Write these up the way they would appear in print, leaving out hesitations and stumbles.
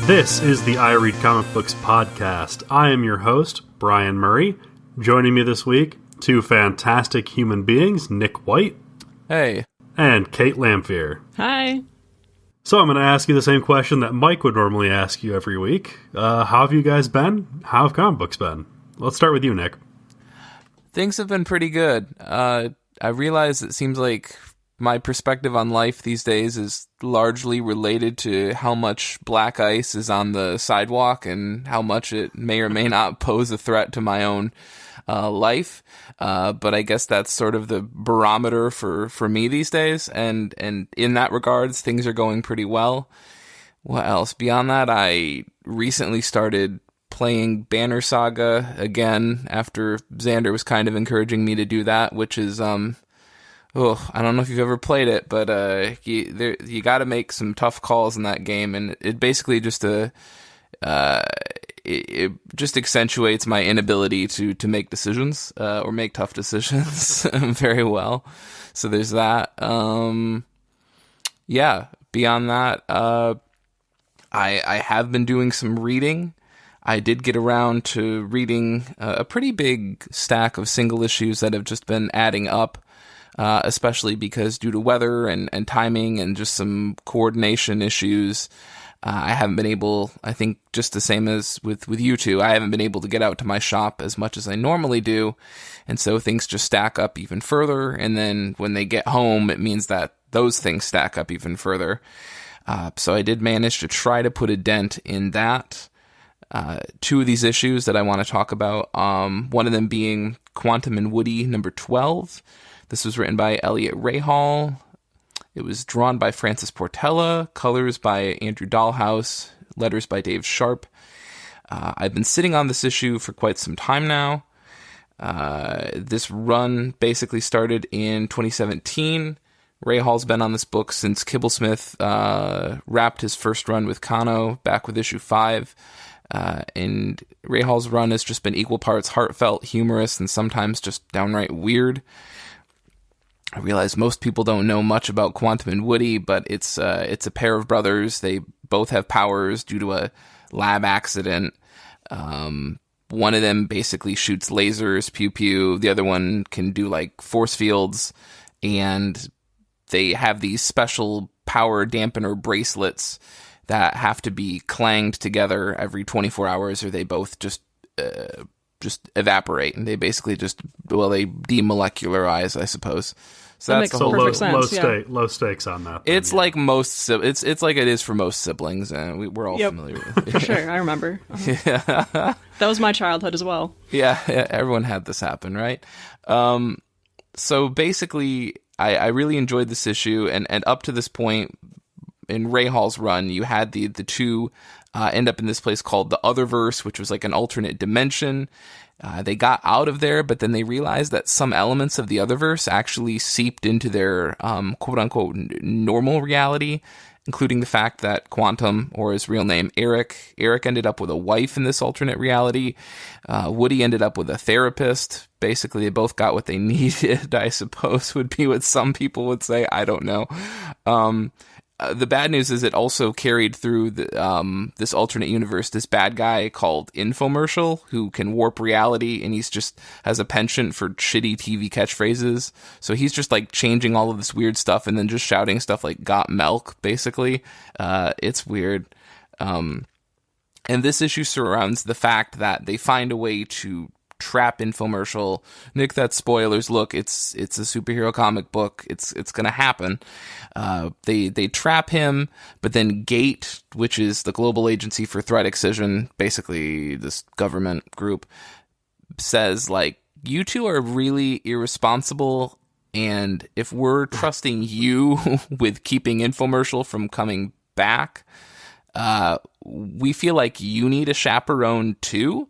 This is the I Read Comic Books podcast. I am your host, Brian Murray. Joining me this week, two fantastic human beings, Nick White. Hey. And Kait Lamphere. Hi. So I'm going to ask you the same question that Mike would normally ask you every week. How have you guys been? How have comic books been? Let's start with you, Nick. Things have been pretty good. I realize it seems like my perspective on life these days is largely related to how much black ice is on the sidewalk and how much it may or may not pose a threat to my own life. But I guess that's sort of the barometer for me these days. And in that regards, things are going pretty well. What else? Beyond that, I recently started playing Banner Saga again after Xander was kind of encouraging me to do that, which is, I don't know if you've ever played it, but you got to make some tough calls in that game, and it basically just it just accentuates my inability to make decisions or make tough decisions very well. So there's that. Beyond that, I have been doing some reading. I did get around to reading a pretty big stack of single issues that have just been adding up. Especially because due to weather and timing and just some coordination issues, I haven't been able, I think just the same as with you two, I haven't been able to get out to my shop as much as I normally do. And so things just stack up even further. And then when they get home, it means that those things stack up even further. So I did manage to try to put a dent in that. Two of these issues that I want to talk about, one of them being Quantum and Woody number 12. This was written by Elliot Rahal. It was drawn by Francis Portela, colors by Andrew Dahlhaus, letters by Dave Sharp. I've been sitting on this issue for quite some time now. This run basically started in 2017. Rahal's been on this book since Kibblesmith wrapped his first run with Kano back with issue 5. And Rahal's run has just been equal parts heartfelt, humorous, and sometimes just downright weird. I realize most people don't know much about Quantum and Woody, but it's a pair of brothers. They both have powers due to a lab accident. One of them basically shoots lasers, pew pew. The other one can do like force fields, and they have these special power dampener bracelets that have to be clanged together every 24 hours, or they both just evaporate, and they basically they demolecularize, I suppose. So that that's makes perfect sense. Low stakes on that. It's like most. It's like it is for most siblings, and we're all familiar with it. For sure, I remember. Yeah, that was my childhood as well. Yeah, everyone had this happen, right? So basically, I really enjoyed this issue, and up to this point in Rahal's run, you had the two end up in this place called the Otherverse, which was like an alternate dimension. They got out of there, but then they realized that some elements of the Otherverse actually seeped into their quote-unquote normal reality, including the fact that Quantum, or his real name, Eric ended up with a wife in this alternate reality. Woody ended up with a therapist. Basically, they both got what they needed, I suppose, would be what some people would say. I don't know. The bad news is it also carried through this alternate universe this bad guy called Infomercial, who can warp reality, and he's just has a penchant for shitty TV catchphrases. So he's just like changing all of this weird stuff and then just shouting stuff like "got milk," basically. It's weird. And this issue surrounds the fact that they find a way to trap Infomercial. Nick, that's spoilers. Look, it's a superhero comic book. It's gonna happen. They trap him, but then Gate, which is the global agency for threat excision, basically this government group, says like, you two are really irresponsible, and if we're trusting you with keeping Infomercial from coming back, we feel like you need a chaperone too.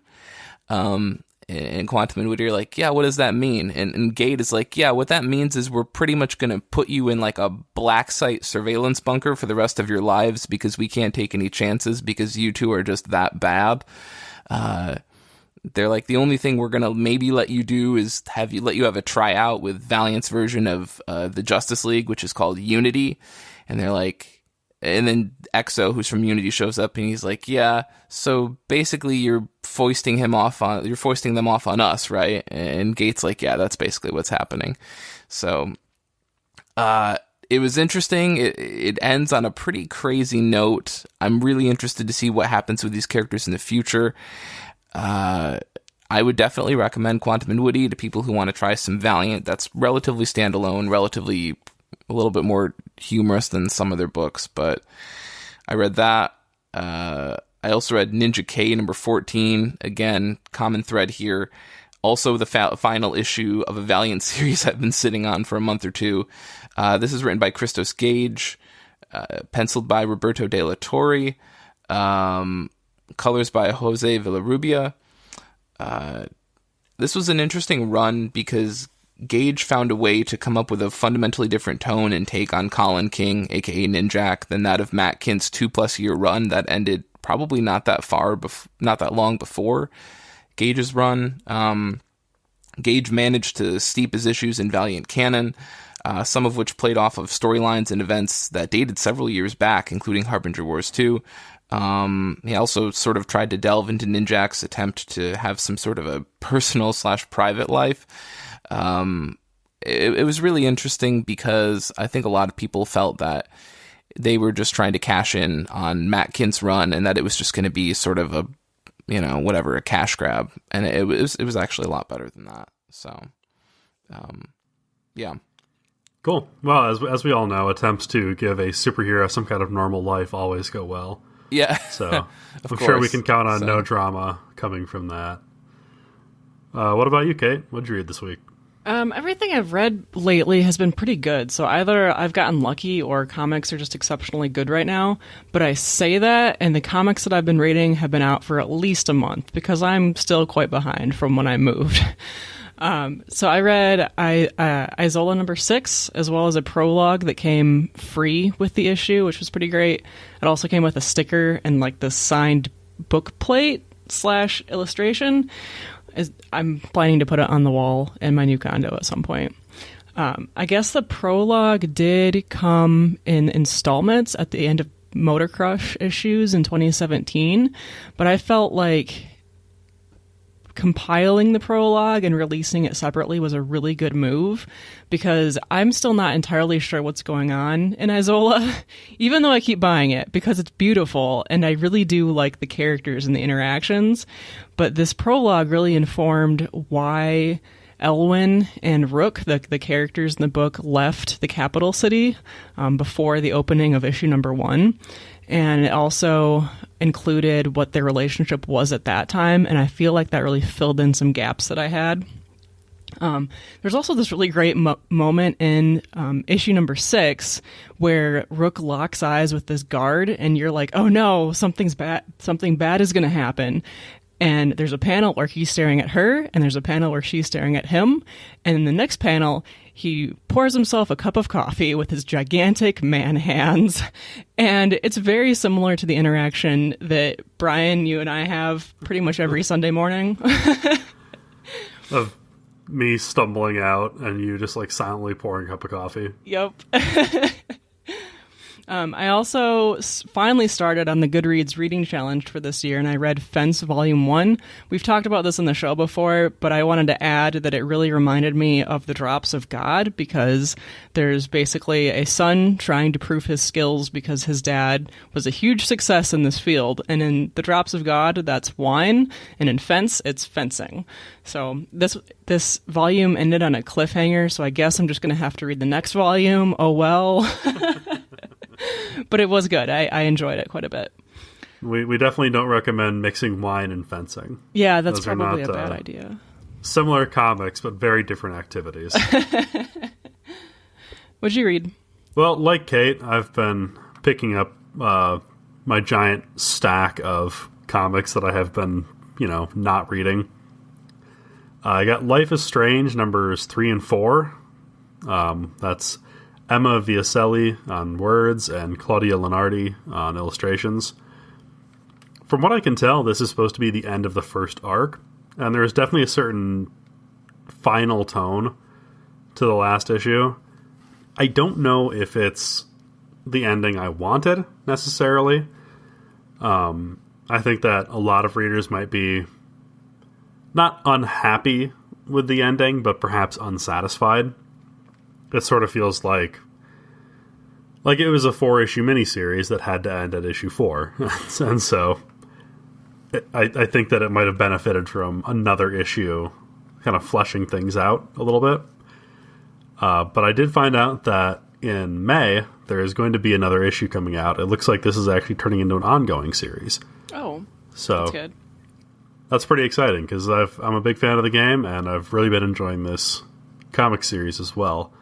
And Quantum and Woody are like, yeah, what does that mean? And Gate is like, yeah, what that means is we're pretty much going to put you in like a black site surveillance bunker for the rest of your lives because we can't take any chances because you two are just that bad. They're like, the only thing we're going to maybe let you do is let you have a tryout with Valiant's version of the Justice League, which is called Unity. And they're like, And then Exo, who's from Unity, shows up and he's like, yeah, so basically you're foisting them off on us, right? And Gate's like, yeah, that's basically what's happening. So it was interesting. It ends on a pretty crazy note. I'm really interested to see what happens with these characters in the future. I would definitely recommend Quantum and Woody to people who want to try some Valiant. That's relatively standalone, relatively a little bit more humorous than some of their books, but I read that. I also read Ninja K number 14. Again, common thread here. Also the final issue of a Valiant series I've been sitting on for a month or two. This is written by Christos Gage, penciled by Roberto De La Torre, colors by Jose Villarrubia. This was an interesting run because Gage found a way to come up with a fundamentally different tone and take on Colin King, aka Ninjak, than that of Matt Kint's 2+ year run that ended probably not that long before Gage's run. Gage managed to steep his issues in Valiant canon, some of which played off of storylines and events that dated several years back, including Harbinger Wars 2. He also sort of tried to delve into Ninjak's attempt to have some sort of a personal/private life. It was really interesting because I think a lot of people felt that they were just trying to cash in on Matt Kint's run and that it was just going to be sort of a, a cash grab. And it was actually a lot better than that. So, yeah. Cool. Well, as we all know, attempts to give a superhero some kind of normal life always go well. Yeah. So I'm sure we can count on no drama coming from that. What about you, Kate? What'd you read this week? Everything I've read lately has been pretty good. So either I've gotten lucky or comics are just exceptionally good right now. But I say that, and the comics that I've been reading have been out for at least a month because I'm still quite behind from when I moved. So I read Isola number 6, as well as a prologue that came free with the issue, which was pretty great. It also came with a sticker and like the signed book plate / illustration. I'm planning to put it on the wall in my new condo at some point. I guess the prologue did come in installments at the end of Motor Crush issues in 2017, but I felt like compiling the prologue and releasing it separately was a really good move because I'm still not entirely sure what's going on in Isola, even though I keep buying it because it's beautiful and I really do like the characters and the interactions. But this prologue really informed why Elwyn and Rook, the characters in the book, left the capital city before the opening of issue number 1. And it also included what their relationship was at that time, and I feel like that really filled in some gaps that I had. There's also this really great moment in issue number 6 where Rook locks eyes with this guard, and you're like, oh no, something bad is going to happen. And there's a panel where he's staring at her, and there's a panel where she's staring at him. And in the next panel, he pours himself a cup of coffee with his gigantic man hands. And it's very similar to the interaction that, Brian, you and I have pretty much every Sunday morning. Of me stumbling out and you just like silently pouring a cup of coffee. Yep. I also finally started on the Goodreads reading challenge for this year, and I read Fence Volume 1. We've talked about this on the show before, but I wanted to add that it really reminded me of The Drops of God, because there's basically a son trying to prove his skills because his dad was a huge success in this field. And in The Drops of God, that's wine, and in Fence, it's fencing. So this volume ended on a cliffhanger, so I guess I'm just going to have to read the next volume. Oh well. But it was good. I enjoyed it quite a bit. We definitely don't recommend mixing wine and fencing. Yeah, that's probably a bad idea. Similar comics, but very different activities. What'd you read? Well, like Kate, I've been picking up my giant stack of comics that I have been, not reading. I got Life is Strange numbers 3 and 4. That's Emma Viacelli on words and Claudia Lenardi on illustrations. From what I can tell, this is supposed to be the end of the first arc, and there's definitely a certain final tone to the last issue. I don't know if it's the ending I wanted, necessarily. I think that a lot of readers might be not unhappy with the ending, but perhaps unsatisfied. It sort of feels like it was a 4-issue miniseries that had to end at issue 4. And so I think that it might have benefited from another issue kind of fleshing things out a little bit. But I did find out that in May, there is going to be another issue coming out. It looks like this is actually turning into an ongoing series. Oh, so that's good. That's pretty exciting, because I'm a big fan of the game, and I've really been enjoying this comic series as well.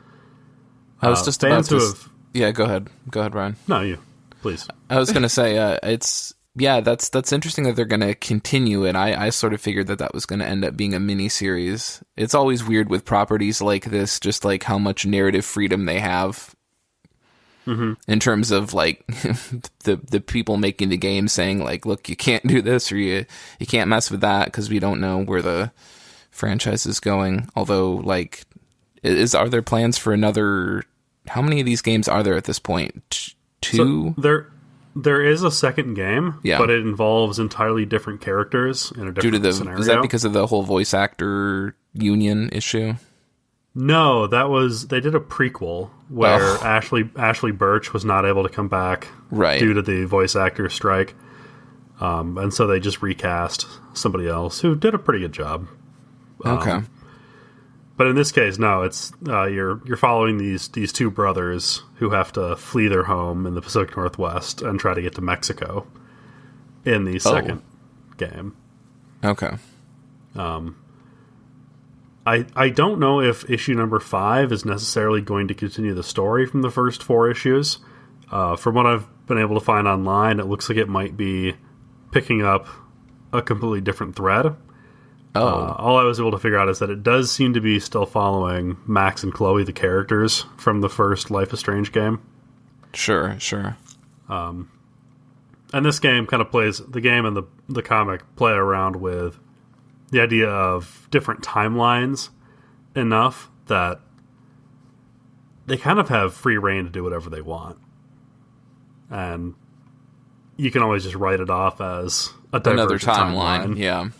I was just about to... Yeah, go ahead. Go ahead, Ryan. No, you. Please. I was going to say, that's interesting that they're going to continue it. I sort of figured that was going to end up being a mini-series. It's always weird with properties like this, just like how much narrative freedom they have. Mm-hmm. In terms of like the people making the game saying like, look, you can't do this, or you can't mess with that, because we don't know where the franchise is going. Although, like, are there plans for another? How many of these games are there at this point? 2? So there is a second game, yeah, but it involves entirely different characters in a different scenario. Is that because of the whole voice actor union issue? No, they did a prequel where Ashley Birch was not able to come back due to the voice actor strike. And so they just recast somebody else who did a pretty good job. Okay. But in this case, no, it's you're following these two brothers who have to flee their home in the Pacific Northwest and try to get to Mexico in the second game. Okay. I don't know if issue number 5 is necessarily going to continue the story from the first 4 issues. From what I've been able to find online, it looks like it might be picking up a completely different thread. All I was able to figure out is that it does seem to be still following Max and Chloe, the characters from the first Life is Strange game. Sure. And this game kind of the game and the comic play around with the idea of different timelines enough that they kind of have free reign to do whatever they want. And you can always just write it off as another timeline. Yeah.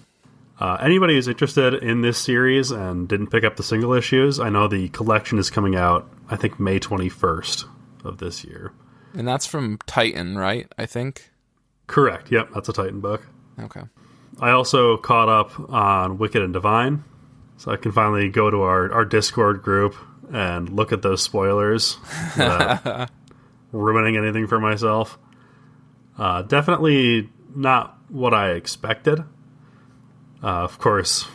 Anybody who's interested in this series and didn't pick up the single issues, I know the collection is coming out, I think, May 21st of this year. And that's from Titan, right? I think? Correct. Yep, that's a Titan book. Okay. I also caught up on Wicked and Divine, so I can finally go to our Discord group and look at those spoilers without ruining anything for myself. Definitely not what I expected. Of course,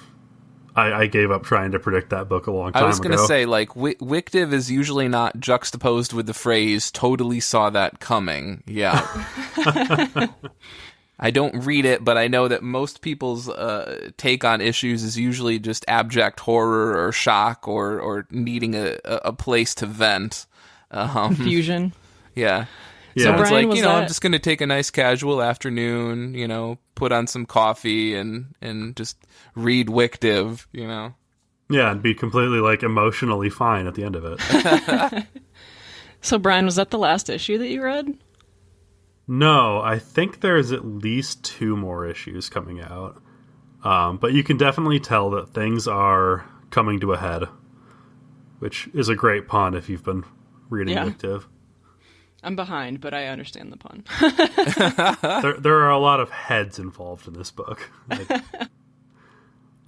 I gave up trying to predict that book a long time ago. I was going to say, like, Wictive is usually not juxtaposed with the phrase, totally saw that coming. Yeah. I don't read it, but I know that most people's take on issues is usually just abject horror or shock or needing a place to vent. Confusion. Yeah. So Brian, Brian, like, I'm just going to take a nice casual afternoon, put on some coffee and just read Wictive, Yeah, and be completely, like, emotionally fine at the end of it. So Brian, was that the last issue that you read? No, I think there's at least 2 more issues coming out. But you can definitely tell that things are coming to a head, which is a great pun if you've been reading Wictive. I'm behind, but I understand the pun. there are a lot of heads involved in this book.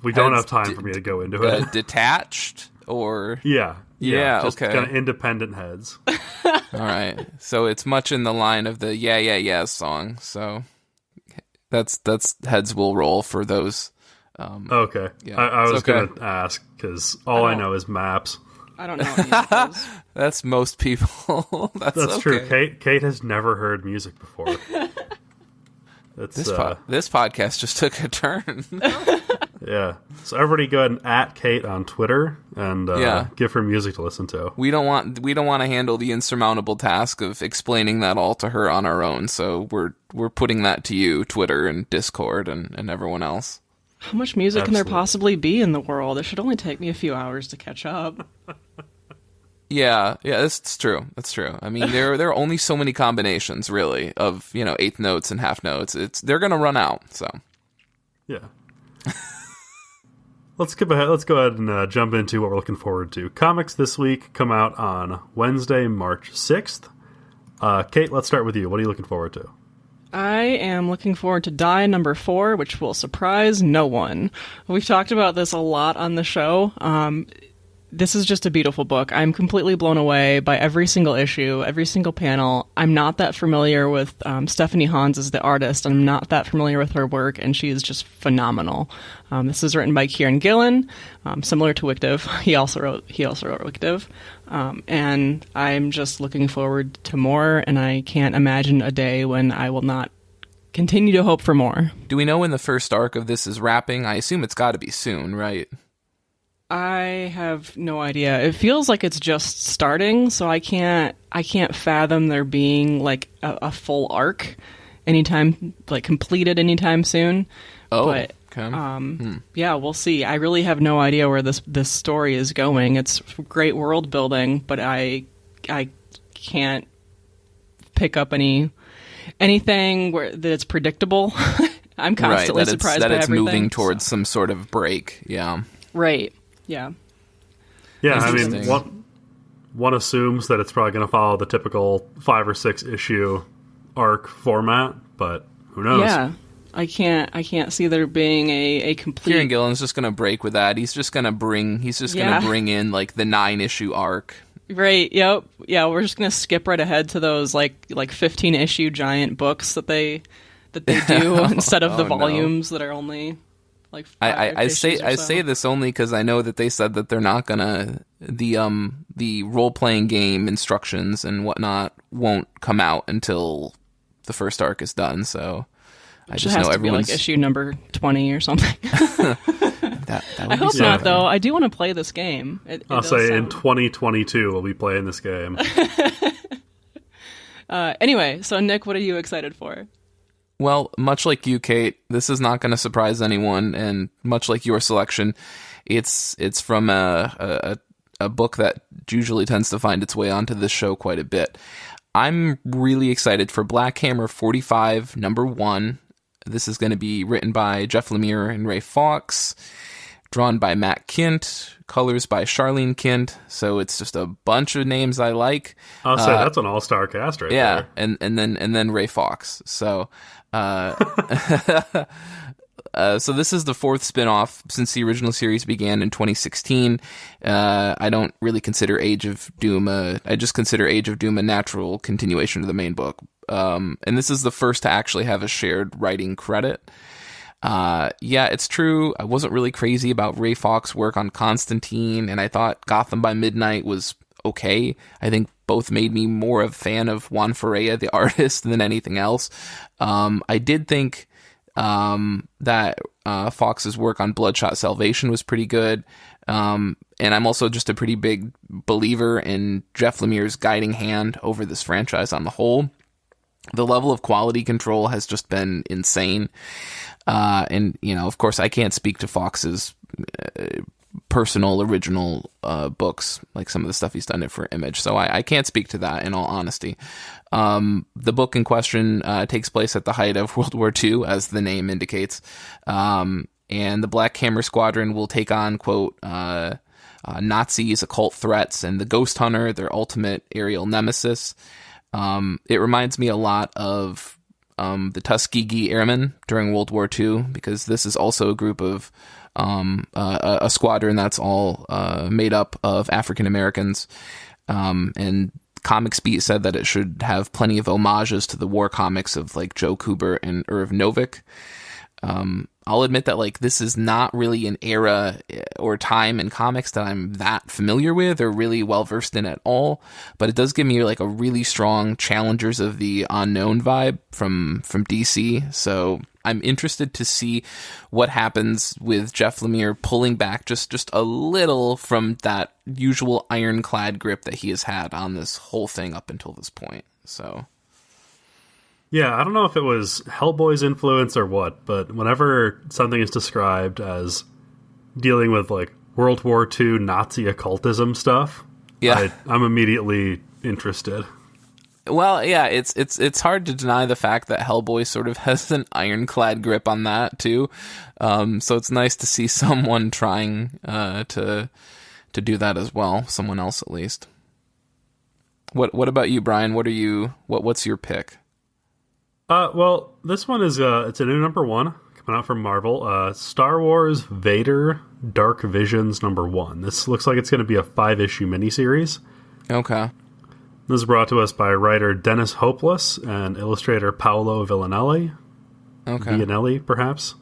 We don't have time for me to go into it. Detached or... Yeah, just okay. kind of independent heads. All right. So it's much in the line of the Yeah, Yeah, Yeah song. So that's heads will roll for those. Okay. Yeah. I was going to ask, because all I know is maps. I don't know any of those. That's most people. That's okay. True. Kate has never heard music before. This podcast just took a turn. Yeah. So everybody go ahead and @ Kate on Twitter and give her music to listen to. We don't want to handle the insurmountable task of explaining that all to her on our own. So we're putting that to you, Twitter and Discord and everyone else. How much music can there possibly be in the world? It should only take me a few hours to catch up. Yeah, that's true. That's true. I mean, there are only so many combinations, really, of eighth notes and half notes. They're gonna run out. So, yeah. Let's skip ahead. Let's go ahead and jump into what we're looking forward to. Comics this week come out on Wednesday, March 6th. Kate, let's start with you. What are you looking forward to? I am looking forward to Die number 4, which will surprise no one. We've talked about this a lot on the show. This is just a beautiful book. I'm completely blown away by every single issue, every single panel. I'm not that familiar with Stephanie Hans as the artist. I'm not that familiar with her work, and she is just phenomenal. This is written by Kieran Gillen, similar to Wictive. He also wrote Wictive. And I'm just looking forward to more, and I can't imagine a day when I will not continue to hope for more. Do we know when the first arc of this is wrapping? I assume it's got to be soon, right? I have no idea. It feels like it's just starting, so I can't fathom there being like a full arc anytime, like completed anytime soon. Oh, but, okay. Yeah, we'll see. I really have no idea where this story is going. It's great world building, but I can't pick up anything that it's predictable. I'm constantly surprised by everything. That it's moving towards some sort of break. Yeah. Right. Yeah. Yeah, I mean, one assumes that it's probably going to follow the typical 5 or 6 issue arc format, but who knows? Yeah, I can't see there being a complete. Kieran Gillen's just going to break with that. He's just going to bring in like the 9-issue arc. Right. Yep. Yeah, we're just going to skip right ahead to those like 15-issue giant books that they do instead of the volumes that are only. Like I say this only because I know that they said that they're not gonna the role playing game instructions and whatnot won't come out until the first arc is done. So I just know everyone's be like issue number 20 or something. that I hope not, though. I do want to play this game. I'll say in 2022 we'll be playing this game. Anyway, so Nick, what are you excited for? Well, much like you, Kate, this is not going to surprise anyone, and much like your selection, it's from a book that usually tends to find its way onto this show quite a bit. I'm really excited for Black Hammer 45, number 1. This is going to be written by Jeff Lemire and Ray Fawkes, drawn by Matt Kint, colors by Charlene Kint. So it's just a bunch of names I like. I'll say that's an all-star cast right there. Yeah, and then Ray Fawkes. So so this is the 4th spin-off since the original series began in 2016. I don't really consider Age of Doom I just consider Age of Doom a natural continuation of the main book. And this is the first to actually have a shared writing credit. Yeah, it's true. I wasn't really crazy about Ray Fawkes' work on Constantine, and I thought Gotham by Midnight was okay. I think both made me more of a fan of Juan Ferreira, the artist, than anything else. I did think that Fawkes' work on Bloodshot Salvation was pretty good. And I'm also just a pretty big believer in Jeff Lemire's guiding hand over this franchise on the whole. The level of quality control has just been insane. And, of course, I can't speak to Fawkes' personal original books, like some of the stuff he's done it for Image. So I can't speak to that in all honesty. The book in question takes place at the height of World War II, as the name indicates. And the Black Hammer Squadron will take on, quote, Nazis, occult threats, and the Ghost Hunter, their ultimate aerial nemesis. It reminds me a lot of the Tuskegee Airmen during World War II, because this is also a group of a squadron that's all made up of African Americans. And Comics Beat said that it should have plenty of homages to the war comics of like Joe Kubert and Irv Novick. I'll admit that like this is not really an era or time in comics that I'm that familiar with or really well versed in at all, but it does give me like a really strong Challengers of the Unknown vibe from DC. So I'm interested to see what happens with Jeff Lemire pulling back just a little from that usual ironclad grip that he has had on this whole thing up until this point. So yeah, I don't know if it was Hellboy's influence or what, but whenever something is described as dealing with like World War II Nazi occultism stuff, Yeah. I'm immediately interested. Well, yeah, it's hard to deny the fact that Hellboy sort of has an ironclad grip on that too. So it's nice to see someone trying to do that as well. Someone else at least. What about you, Brian? What's your pick? Well, this one is it's a new number 1 coming out from Marvel. Star Wars Vader Dark Visions number 1. This looks like it's going to be a 5-issue miniseries. Okay. This is brought to us by writer Dennis Hopeless and illustrator Paolo Villanelli. Okay. Villanelli, perhaps.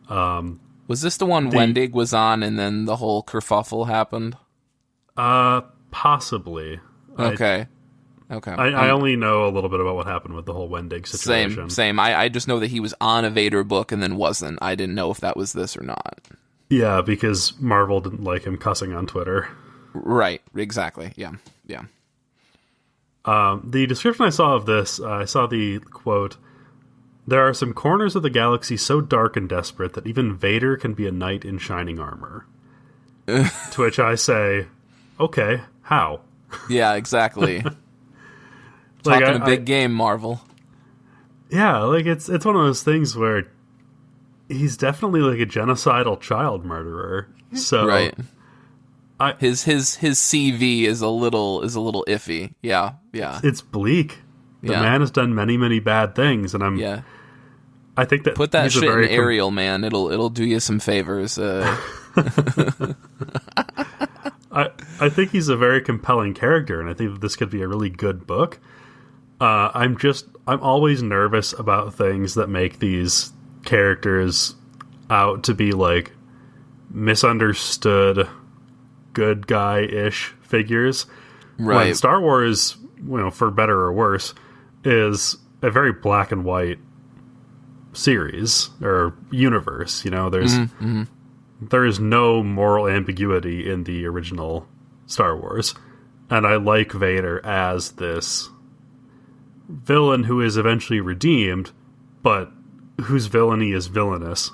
Was this the one Wendig was on and then the whole kerfuffle happened? Possibly. Okay. I only know a little bit about what happened with the whole Wendig situation. Same. I just know that he was on a Vader book and then wasn't. I didn't know if that was this or not. Yeah, because Marvel didn't like him cussing on Twitter. Right, exactly. Yeah. The description I saw of this, I saw the quote, "There are some corners of the galaxy so dark and desperate that even Vader can be a knight in shining armor." To which I say, okay, how? Yeah, exactly. Talking a big game, Marvel. Yeah, like it's one of those things where he's definitely like a genocidal child murderer. So right. His CV is a little iffy. Yeah. It's bleak. The man has done many, many bad things, and I think that put that shit in Ariel, man. It'll do you some favors. I think he's a very compelling character, and I think that this could be a really good book. I'm always nervous about things that make these characters out to be like misunderstood good guy-ish figures. Right. When Star Wars, for better or worse, is a very black and white series or universe. There is no moral ambiguity in the original Star Wars. And I like Vader as this villain who is eventually redeemed, but whose villainy is villainous.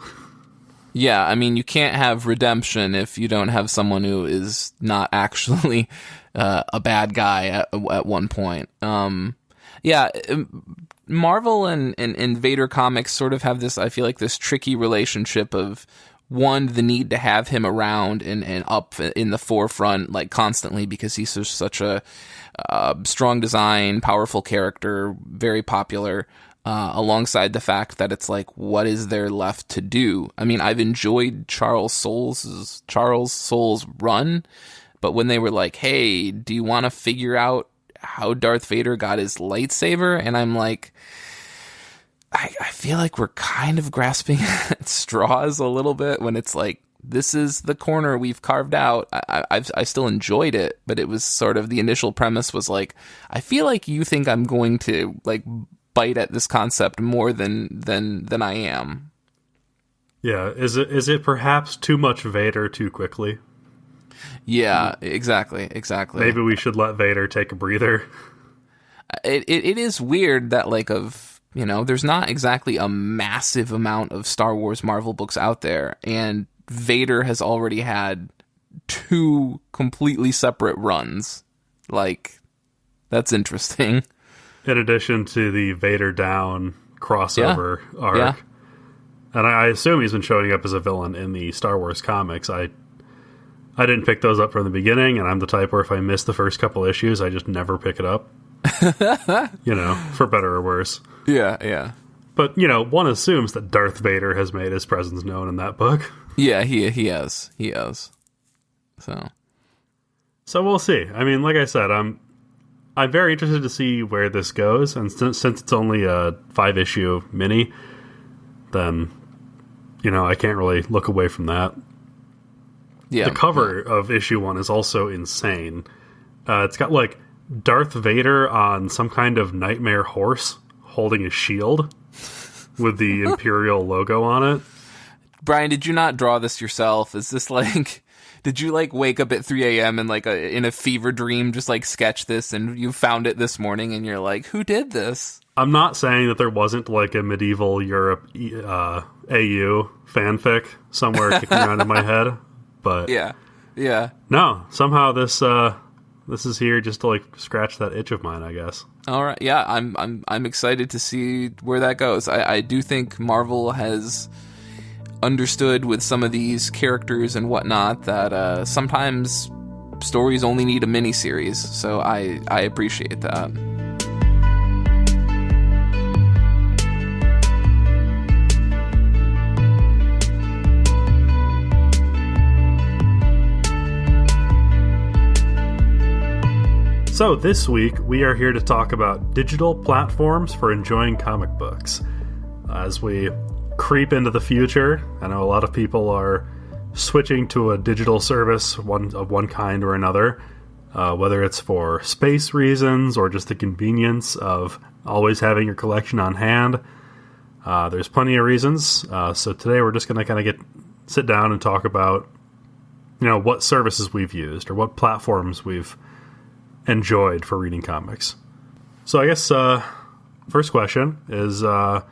Yeah, I mean, you can't have redemption if you don't have someone who is not actually a bad guy at one point. Marvel and Vader comics sort of have this, I feel like, this tricky relationship of, one, the need to have him around and up in the forefront, like, constantly, because he's such a strong design, powerful character, very popular, alongside the fact that it's like, what is there left to do? I mean, I've enjoyed Charles Soule's run, but when they were like, hey, do you want to figure out how Darth Vader got his lightsaber? And I'm like, I feel like we're kind of grasping at straws a little bit when it's like, this is the corner we've carved out. I still enjoyed it, but it was sort of, the initial premise was like, I feel like you think I'm going to like bite at this concept more than I am. Yeah, is it perhaps too much Vader too quickly? Yeah, exactly. Maybe we should let Vader take a breather. It is weird that there's not exactly a massive amount of Star Wars Marvel books out there, and Vader has already had 2 completely separate runs. Like, that's interesting. In addition to the Vader Down crossover arc. Yeah. And I assume he's been showing up as a villain in the Star Wars comics. I didn't pick those up from the beginning, and I'm the type where if I miss the first couple issues, I just never pick it up. For better or worse. Yeah. But, one assumes that Darth Vader has made his presence known in that book. Yeah, he has. So we'll see. I mean, like I said, I'm very interested to see where this goes, and since it's only a 5-issue mini, then, I can't really look away from that. Yeah. The cover of issue 1 is also insane. It's got, Darth Vader on some kind of nightmare horse holding a shield with the Imperial logo on it. Brian, did you not draw this yourself? Is this did you wake up at 3 a.m. and in a fever dream just sketch this, and you found it this morning and you're like, who did this? I'm not saying that there wasn't a medieval Europe AU fanfic somewhere kicking around in my head, but yeah. No, somehow this this is here just to like scratch that itch of mine, I guess. All right, yeah, I'm excited to see where that goes. I do think Marvel has understood with some of these characters and whatnot that sometimes stories only need a miniseries, so I appreciate that. So this week, we are here to talk about digital platforms for enjoying comic books. As we creep into the future, I know a lot of people are switching to a digital service of one kind or another, whether it's for space reasons or just the convenience of always having your collection on hand. There's plenty of reasons. So today we're just going to kind of sit down and talk about, what services we've used or what platforms we've enjoyed for reading comics. So I guess first question is, of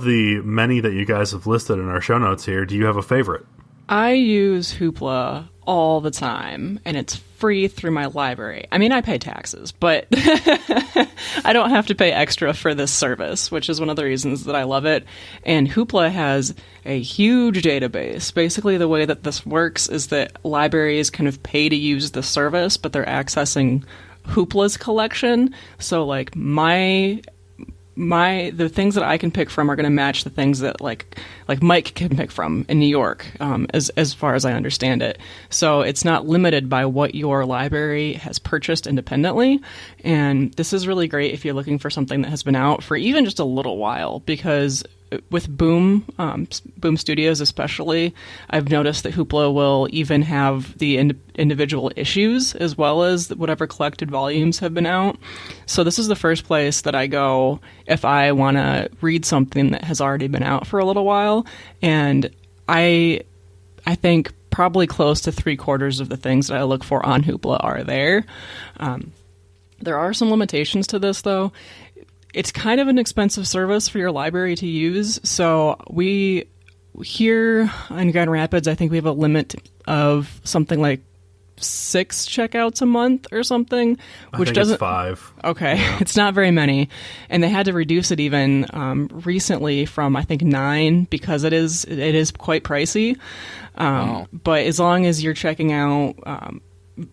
the many that you guys have listed in our show notes here, do you have a favorite? I use Hoopla all the time, and it's free through my library. I mean, I pay taxes, but I don't have to pay extra for this service, which is one of the reasons that I love it. And Hoopla has a huge database. Basically, the way that this works is that libraries kind of pay to use the service, but they're accessing Hoopla's collection. So, like, the things that I can pick from are going to match the things that like Mike can pick from in New York, as far as I understand it. So it's not limited by what your library has purchased independently. And this is really great if you're looking for something that has been out for even just a little while, because with Boom Studios especially, I've noticed that Hoopla will even have the individual issues as well as whatever collected volumes have been out. So this is the first place that I go if I want to read something that has already been out for a little while. And I think probably close to 3/4 of the things that I look for on Hoopla are there. There are some limitations to this, though. It's kind of an expensive service for your library to use. So we, here in Grand Rapids, I think we have a limit of something like 6 checkouts a month or something, which doesn't. It's 5. Okay, yeah. It's not very many, and they had to reduce it even recently from I think 9 because it is quite pricey. Wow. But as long as you're checking out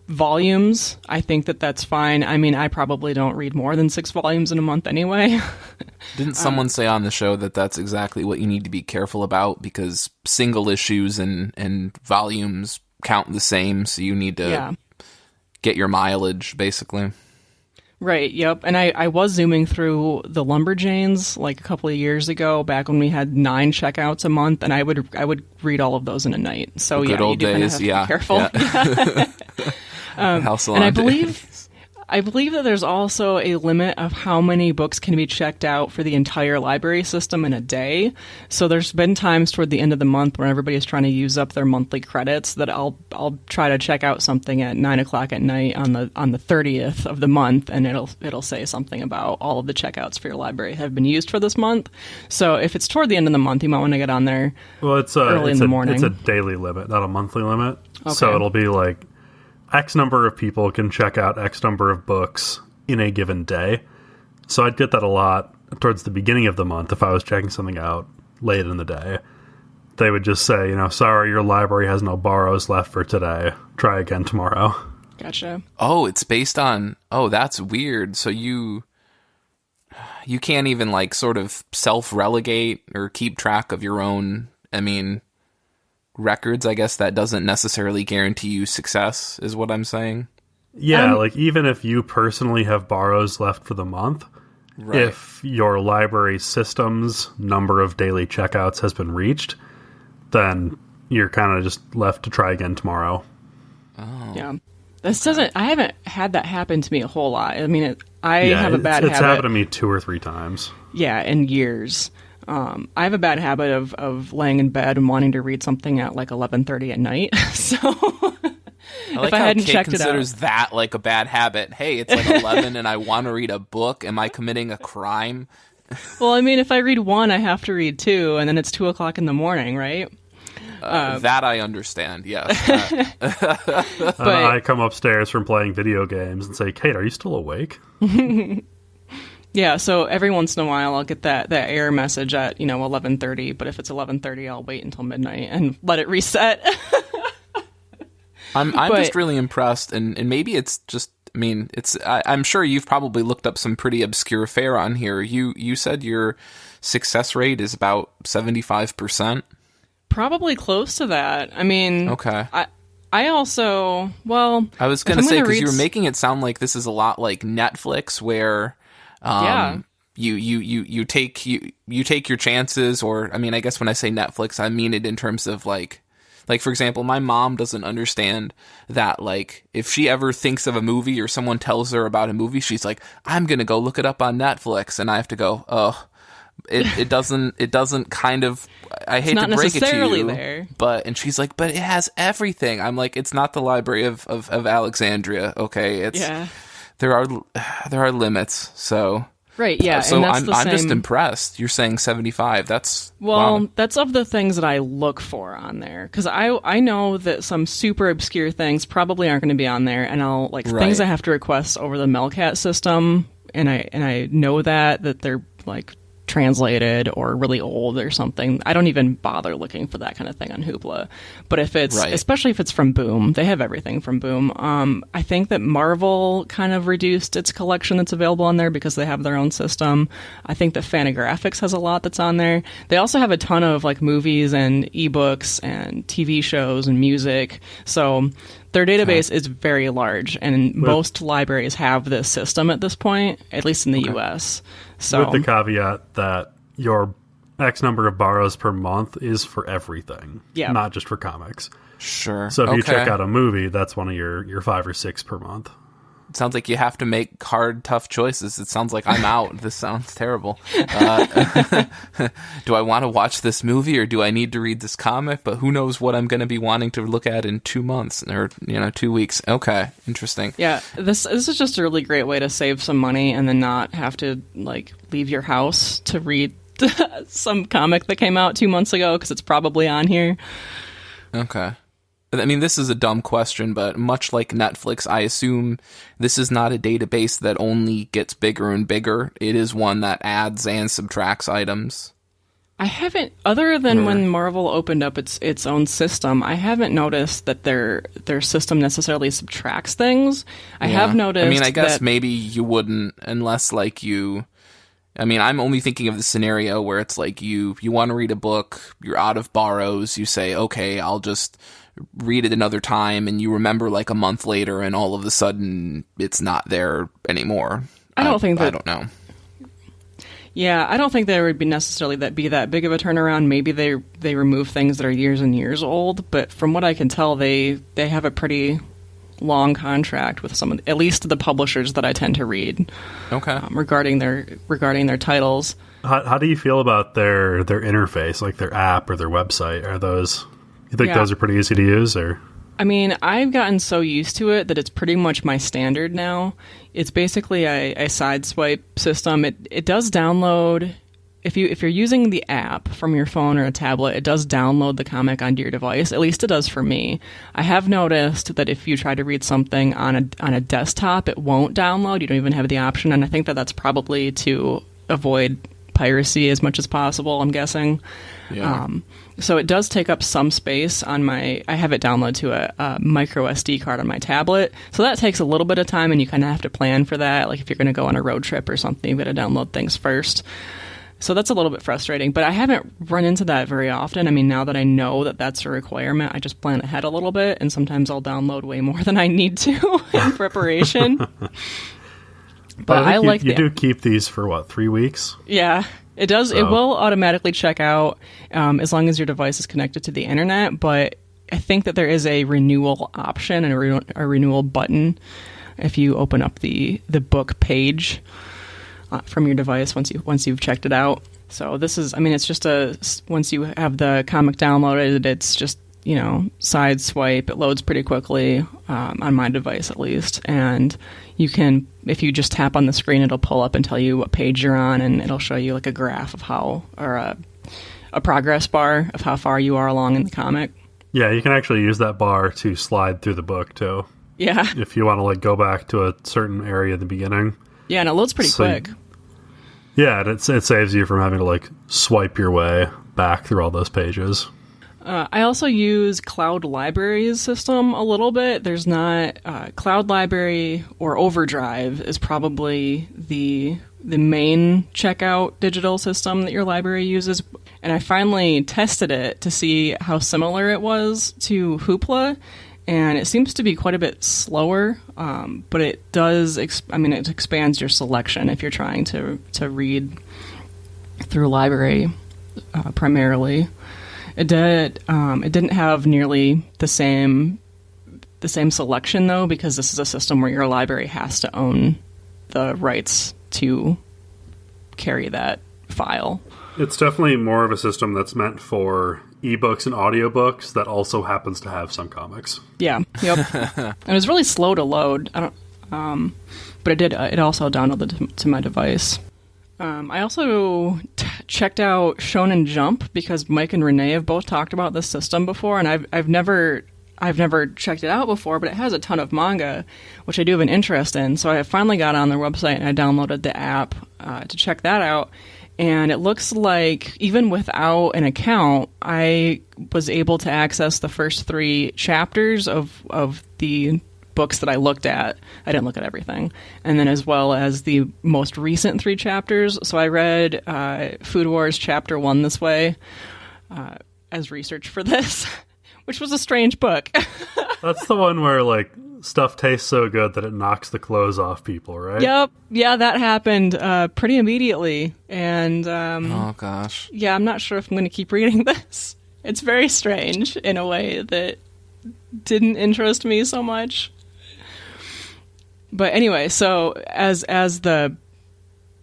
volumes, I think that's fine. I mean, I probably don't read more than 6 volumes in a month anyway. Didn't someone say on the show that that's exactly what you need to be careful about, because single issues and volumes count the same, so you need to get your mileage, basically. Right, yep. And I was zooming through the Lumberjanes like a couple of years ago, back when we had 9 checkouts a month, and I would read all of those in a night. So Good old you do days, kind of have to be careful. Yeah. House And I days. believe that there's also a limit of how many books can be checked out for the entire library system in a day. So there's been times toward the end of the month when everybody's trying to use up their monthly credits that I'll try to check out something at 9:00 at night on the 30th of the month, and it'll say something about all of the checkouts for your library have been used for this month. So if it's toward the end of the month, you might want to get on there. Well, it's early in the morning. It's a daily limit, not a monthly limit. Okay. So it'll be like X number of people can check out X number of books in a given day. So I'd get that a lot towards the beginning of the month if I was checking something out late in the day. They would just say, sorry, your library has no borrows left for today. Try again tomorrow. Gotcha. Oh, it's based on... Oh, that's weird. So you can't even like sort of self-relegate or keep track of your own... records. I guess that doesn't necessarily guarantee you success, is what I'm saying. Yeah, like even if you personally have borrows left for the month, right. If your library system's number of daily checkouts has been reached, then you're kind of just left to try again tomorrow. Oh. Yeah. I haven't had that happen to me a whole lot. I mean, I have a bad habit. It's happened to me 2 or 3 times. Yeah, in years. I have a bad habit of laying in bed and wanting to read something at like 11:30 at night. So I like if I how hadn't Kate checked it out, considers that like a bad habit. Hey, it's like 11 and I want to read a book. Am I committing a crime? Well, I mean, if I read 1, I have to read 2, and then it's 2:00 in the morning, right? That I understand, yes. But I come upstairs from playing video games and say, Kate, are you still awake? yeah, so every once in a while I'll get that error message at 11:30. But if it's 11:30, I'll wait until midnight and let it reset. I'm just really impressed, and maybe it's just. I mean, I'm sure you've probably looked up some pretty obscure fare on here. You said your success rate is about 75%. Probably close to that. I mean, okay. I also, well, I was going to say, because you were making it sound like this is a lot like Netflix, where you take your chances, or I mean, I guess when I say Netflix, I mean it in terms of like for example, my mom doesn't understand that, like, if she ever thinks of a movie or someone tells her about a movie, she's like, I'm going to go look it up on Netflix. And I have to go, oh, it doesn't kind of, I hate to break it to you, there. And she's like, but it has everything. I'm like, it's not the Library of Alexandria. Okay. There are limits. So. Right, yeah. So and that's I'm just impressed. You're saying 75. That's wow. That's of the things that I look for on there, because I know that some super obscure things probably aren't going to be on there, and I'll things I have to request over the Melcat system, and I know that they're like translated or really old or something. I don't even bother looking for that kind of thing on Hoopla. But if it's, especially if it's from Boom, they have everything from Boom. I think that Marvel kind of reduced its collection that's available on there because they have their own system. I think that Fantagraphics has a lot that's on there. They also have a ton of like movies and ebooks and TV shows and music. So their database is very large, and most libraries have this system at this point, at least in the U.S. So, with the caveat that your X number of borrows per month is for everything, not just for comics. Sure. So if you check out a movie, that's one of your 5 or 6 per month. It sounds like you have to make hard, tough choices. It sounds like I'm out. This sounds terrible. Do I want to watch this movie, or do I need to read this comic? But who knows what I'm going to be wanting to look at in 2 months or 2 weeks. Okay, interesting. Yeah, this is just a really great way to save some money and then not have to like leave your house to read some comic that came out 2 months ago because it's probably on here. Okay. I mean, this is a dumb question, but much like Netflix, I assume this is not a database that only gets bigger and bigger. It is one that adds and subtracts items. I haven't, other than when Marvel opened up its own system, I haven't noticed that their system necessarily subtracts things. I have noticed. I mean, I guess maybe you wouldn't, unless like you. I mean, I'm only thinking of the scenario where it's like you want to read a book, you're out of borrows, you say, okay, I'll just read it another time, and you remember like a month later, and all of a sudden it's not there anymore. I don't know. Yeah, I don't think there would be necessarily be that big of a turnaround. Maybe they remove things that are years and years old, but from what I can tell, they have a pretty long contract with some, at least the publishers that I tend to read. Okay. Regarding their titles. How do you feel about their interface, like their app or their website? Are those, you think those are pretty easy to use, or? I mean, I've gotten so used to it that it's pretty much my standard now. It's basically a side swipe system. It does download. If you're using the app from your phone or a tablet, it does download the comic onto your device. At least it does for me. I have noticed that if you try to read something on a desktop, it won't download. You don't even have the option, and I think that that's probably to avoid piracy as much as possible, I'm guessing. Yeah. So it does take up some space on I have it downloaded to a micro SD card on my tablet. So that takes a little bit of time, and you kind of have to plan for that. Like if you're going to go on a road trip or something, you've got to download things first. So that's a little bit frustrating, but I haven't run into that very often. I mean, now that I know that that's a requirement, I just plan ahead a little bit, and sometimes I'll download way more than I need to in preparation. But I like you do keep these for what, 3 weeks? Yeah, it does. So. It will automatically check out as long as your device is connected to the internet. But I think that there is a renewal option and a renewal button if you open up the book page from your device once you've checked it out. So this is, I mean, it's just once you have the comic downloaded, it's just, side swipe. It loads pretty quickly on my device at least, and you can, if you just tap on the screen, it'll pull up and tell you what page you're on, and it'll show you like a graph of how, or a progress bar of how far you are along in the comic. Yeah, you can actually use that bar to slide through the book, too. Yeah. If you want to, like, go back to a certain area at the beginning. Yeah, and it loads pretty quick. Yeah, and it saves you from having to, like, swipe your way back through all those pages. I also use Cloud Library's system a little bit. There's not... Cloud Library or Overdrive is probably the main checkout digital system that your library uses. And I finally tested it to see how similar it was to Hoopla. And it seems to be quite a bit slower, but it does... it expands your selection if you're trying to read through library primarily. It did. It didn't have nearly the same selection though, because this is a system where your library has to own the rights to carry that file. It's definitely more of a system that's meant for ebooks and audiobooks that also happens to have some comics. Yeah. Yep. And it was really slow to load. But it did. It also downloaded to my device. I also checked out Shonen Jump because Mike and Renee have both talked about this system before, and I've never checked it out before, but it has a ton of manga, which I do have an interest in. So I finally got on their website and I downloaded the app to check that out. And it looks like even without an account, I was able to access the first 3 chapters of the books that I looked at. I didn't look at everything. And then as well as the most recent 3 chapters. So I read Food Wars Chapter 1 this way as research for this, which was a strange book. That's the one where, like, stuff tastes so good that it knocks the clothes off people, right? Yep. Yeah, that happened pretty immediately. And oh, gosh. Yeah, I'm not sure if I'm going to keep reading this. It's very strange in a way that didn't interest me so much. But anyway, so as the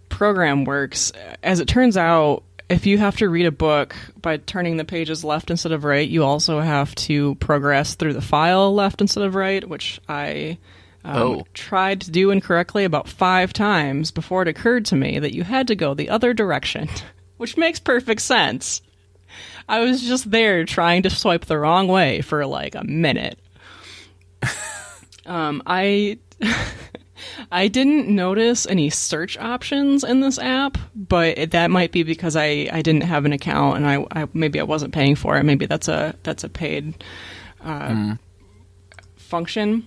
program works, as it turns out, if you have to read a book by turning the pages left instead of right, you also have to progress through the file left instead of right, which I tried to do incorrectly about 5 times before it occurred to me that you had to go the other direction, which makes perfect sense. I was just there trying to swipe the wrong way for like a minute. I didn't notice any search options in this app, but that might be because I didn't have an account and I maybe I wasn't paying for it. Maybe that's a paid function.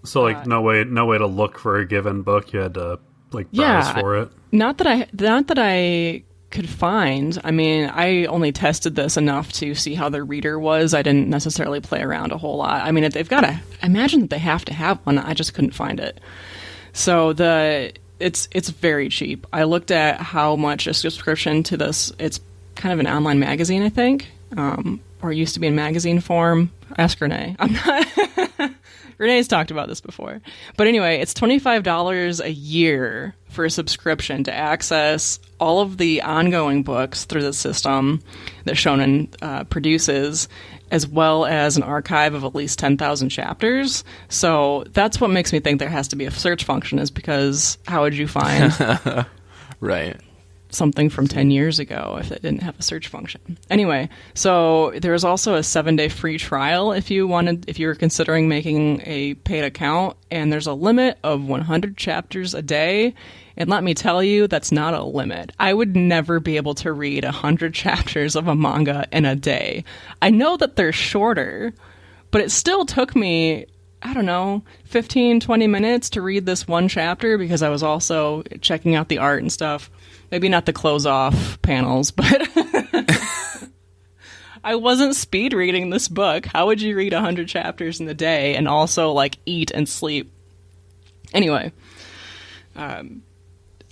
So like no way to look for a given book. You had to like browse for it. Not that I could find. I mean, I only tested this enough to see how the reader was. I didn't necessarily play around a whole lot. I mean, they've got to... I imagine that they have to have one. I just couldn't find it. So it's very cheap. I looked at how much a subscription to this... It's kind of an online magazine, I think. Or it used to be in magazine form. Ask Renee. I'm not... Renee's talked about this before. But anyway, it's $25 a year for a subscription to access all of the ongoing books through the system that Shonen produces, as well as an archive of at least 10,000 chapters. So that's what makes me think there has to be a search function, is because how would you find right something from 10 years ago if it didn't have a search function? Anyway, so there's also a 7-day free trial if you were considering making a paid account, and there's a limit of 100 chapters a day. And let me tell you, that's not a limit. I would never be able to read 100 chapters of a manga in a day. I know that they're shorter, but it still took me, I don't know, 15, 20 minutes to read this one chapter because I was also checking out the art and stuff. Maybe not the close-off panels, but I wasn't speed reading this book. How would you read 100 chapters in a day and also, like, eat and sleep? Anyway.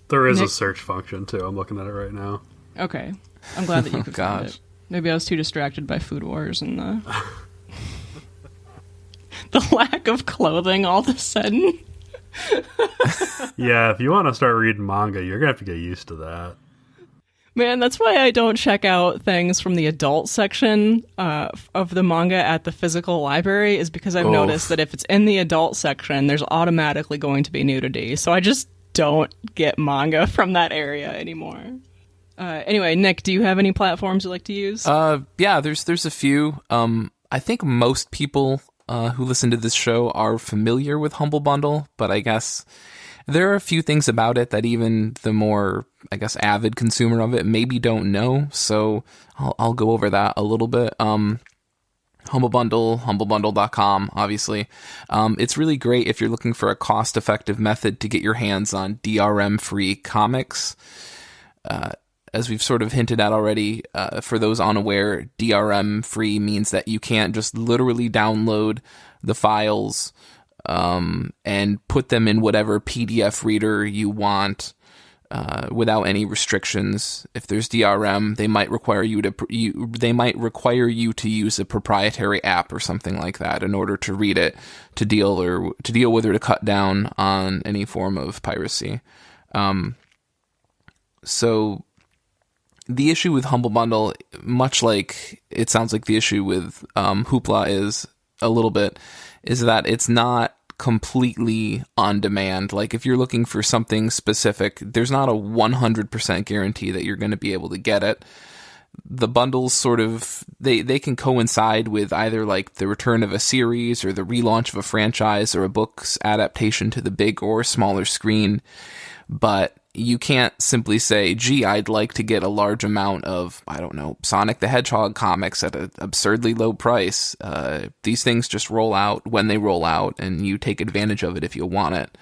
There is a search function, too. I'm looking at it right now. Okay. I'm glad that you could find it. Maybe I was too distracted by Food Wars and the lack of clothing all of a sudden. Yeah, if you want to start reading manga, you're going to have to get used to that. Man, that's why I don't check out things from the adult section of the manga at the physical library, is because I've noticed that if it's in the adult section, there's automatically going to be nudity. So I just don't get manga from that area anymore. Anyway, Nick, do you have any platforms you like to use? Yeah, there's a few. I think most people who listen to this show are familiar with Humble Bundle, but I guess there are a few things about it that even the more, I guess, avid consumer of it maybe don't know. So I'll go over that a little bit. Humble Bundle, humblebundle.com, obviously. It's really great if you're looking for a cost-effective method to get your hands on DRM-free comics. As we've sort of hinted at already, for those unaware, DRM-free means that you can't just literally download the files and put them in whatever PDF reader you want without any restrictions. If there's DRM, they might require you to use a proprietary app or something like that in order to read it, to deal with or to cut down on any form of piracy. So the issue with Humble Bundle, much like it sounds like the issue with Hoopla is a little bit, is that it's not completely on demand. Like if you're looking for something specific, there's not a 100% guarantee that you're going to be able to get it. The bundles sort of, they can coincide with either like the return of a series or the relaunch of a franchise or a book's adaptation to the big or smaller screen. But you can't simply say, gee, I'd like to get a large amount of, I don't know, Sonic the Hedgehog comics at an absurdly low price. These things just roll out when they roll out, and you take advantage of it if you want it.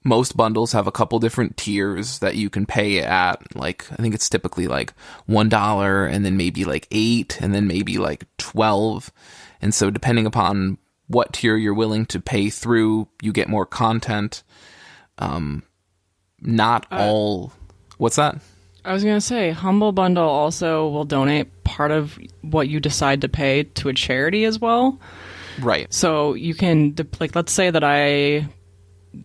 Most bundles have a couple different tiers that you can pay at. Like, I think it's typically like $1 and then maybe like $8 and then maybe like $12. And so depending upon what tier you're willing to pay through, you get more content. Not all. What's that? I was going to say, Humble Bundle also will donate part of what you decide to pay to a charity as well. Right. So you can, like, let's say that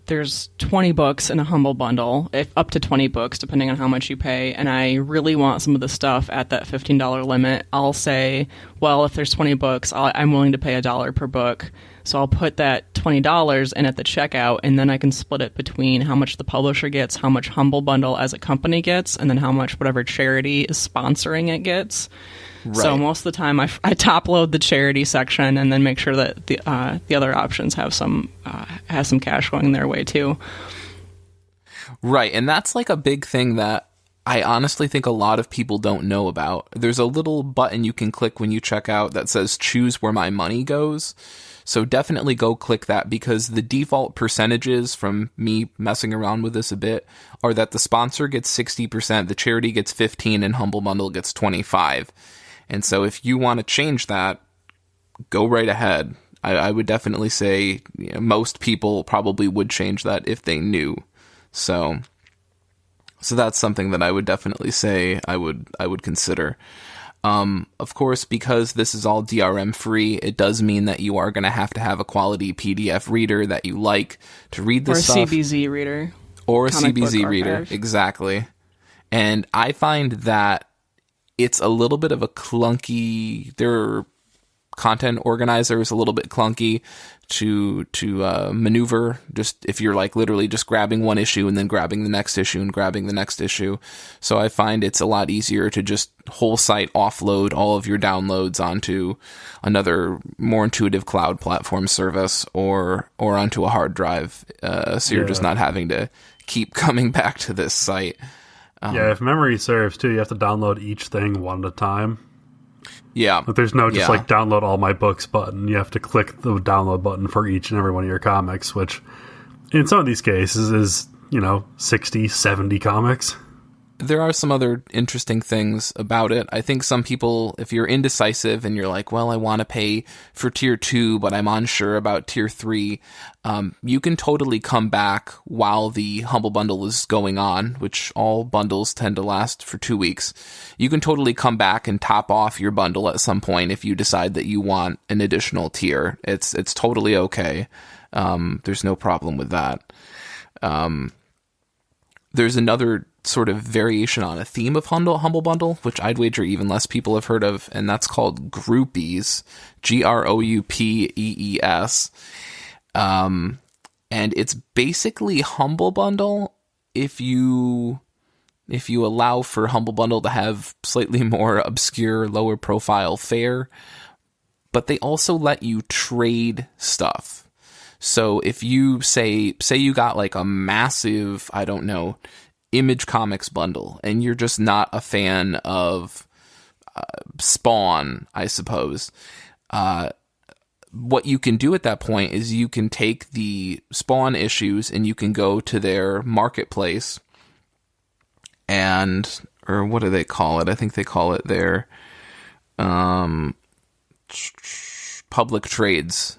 there's 20 books in a Humble Bundle, up to 20 books, depending on how much you pay, and I really want some of the stuff at that $15 limit. I'll say, well, if there's 20 books, I'm willing to pay $1 per book. So I'll put that $20 in at the checkout, and then I can split it between how much the publisher gets, how much Humble Bundle as a company gets, and then how much whatever charity is sponsoring it gets. Right. So most of the time I top load the charity section and then make sure that the other options have some cash going their way too. Right, and that's like a big thing that I honestly think a lot of people don't know about. There's a little button you can click when you check out that says choose where my money goes. So definitely go click that, because the default percentages from me messing around with this a bit are that the sponsor gets 60%, the charity gets 15%, and Humble Bundle gets 25%. And so if you want to change that, go right ahead. I would definitely say, you know, most people probably would change that if they knew. So that's something that I would definitely say I would consider. Of course, because this is all DRM free, it does mean that you are going to have a quality PDF reader that you like to read this stuff. Or a CBZ reader. Or a CBZ reader, exactly. And I find that it's a little bit of a clunky, their content organizer is a little bit clunky to maneuver, just if you're like literally just grabbing one issue and then grabbing the next issue and grabbing the next issue. So I find it's a lot easier to just whole site offload all of your downloads onto another more intuitive cloud platform service or onto a hard drive. So you're just not having to keep coming back to this site. If memory serves too, you have to download each thing one at a time. Yeah. But there's no just like download all my books button. You have to click the download button for each and every one of your comics, which in some of these cases is, 60, 70 comics. There are some other interesting things about it. I think some people, if you're indecisive and you're like, well, I want to pay for tier 2, but I'm unsure about tier 3, you can totally come back while the Humble Bundle is going on, which all bundles tend to last for 2 weeks. You can totally come back and top off your bundle at some point if you decide that you want an additional tier. It's totally okay. There's no problem with that. There's another sort of variation on a theme of Humble Bundle, which I'd wager even less people have heard of, and that's called Groupees, Groupees. And it's basically Humble Bundle if you if you allow for Humble Bundle to have slightly more obscure, lower profile fare, but they also let you trade stuff. So if you say you got like a massive, I don't know, Image Comics bundle, and you're just not a fan of Spawn, I suppose, what you can do at that point is you can take the Spawn issues and you can go to their marketplace or what do they call it? I think they call it their public trades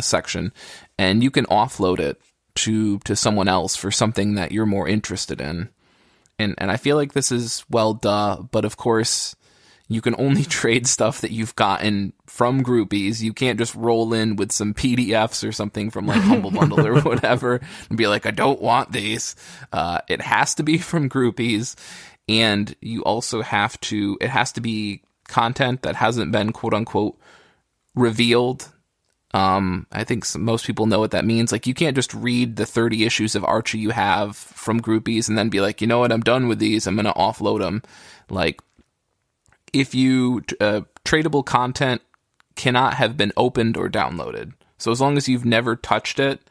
section, and you can offload it to someone else for something that you're more interested in. And I feel like this is, well, duh, but of course you can only trade stuff that you've gotten from Groupees. You can't just roll in with some PDFs or something from like Humble Bundle or whatever and be like, I don't want these. It has to be from Groupees, and you also it has to be content that hasn't been quote unquote revealed. I think most people know what that means. Like, you can't just read the 30 issues of Archie you have from Groupees and then be like, you know what, I'm done with these, I'm going to offload them. Like, if you tradable content cannot have been opened or downloaded. So as long as you've never touched it,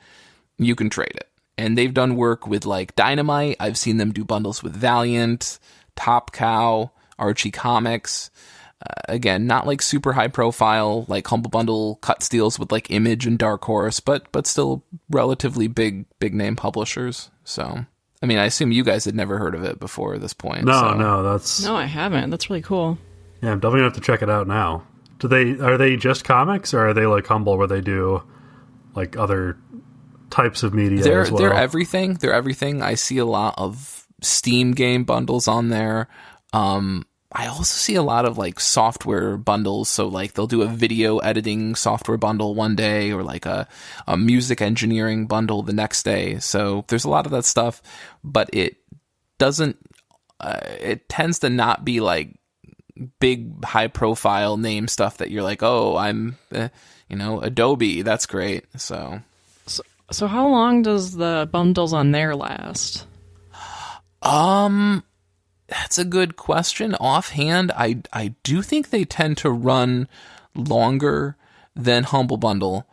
you can trade it. And they've done work with like Dynamite. I've seen them do bundles with Valiant, Top Cow, Archie Comics. Again, not like super high profile, like Humble Bundle cut steals with like Image and Dark Horse, but still relatively big name publishers. So, I mean, I assume you guys had never heard of it before this point. No, I haven't. That's really cool. Yeah, I'm definitely gonna have to check it out now. Are they just comics, or are they like Humble where they do like other types of media as well? They're everything. They're everything. I see a lot of Steam game bundles on there. I also see a lot of like software bundles. So like they'll do a video editing software bundle one day, or like a music engineering bundle the next day. So there's a lot of that stuff, but it doesn't, it tends to not be like big high profile name stuff that you're like, oh, I'm, Adobe. That's great. So how long does the bundles on there last? That's a good question. Offhand, I do think they tend to run longer than Humble Bundle.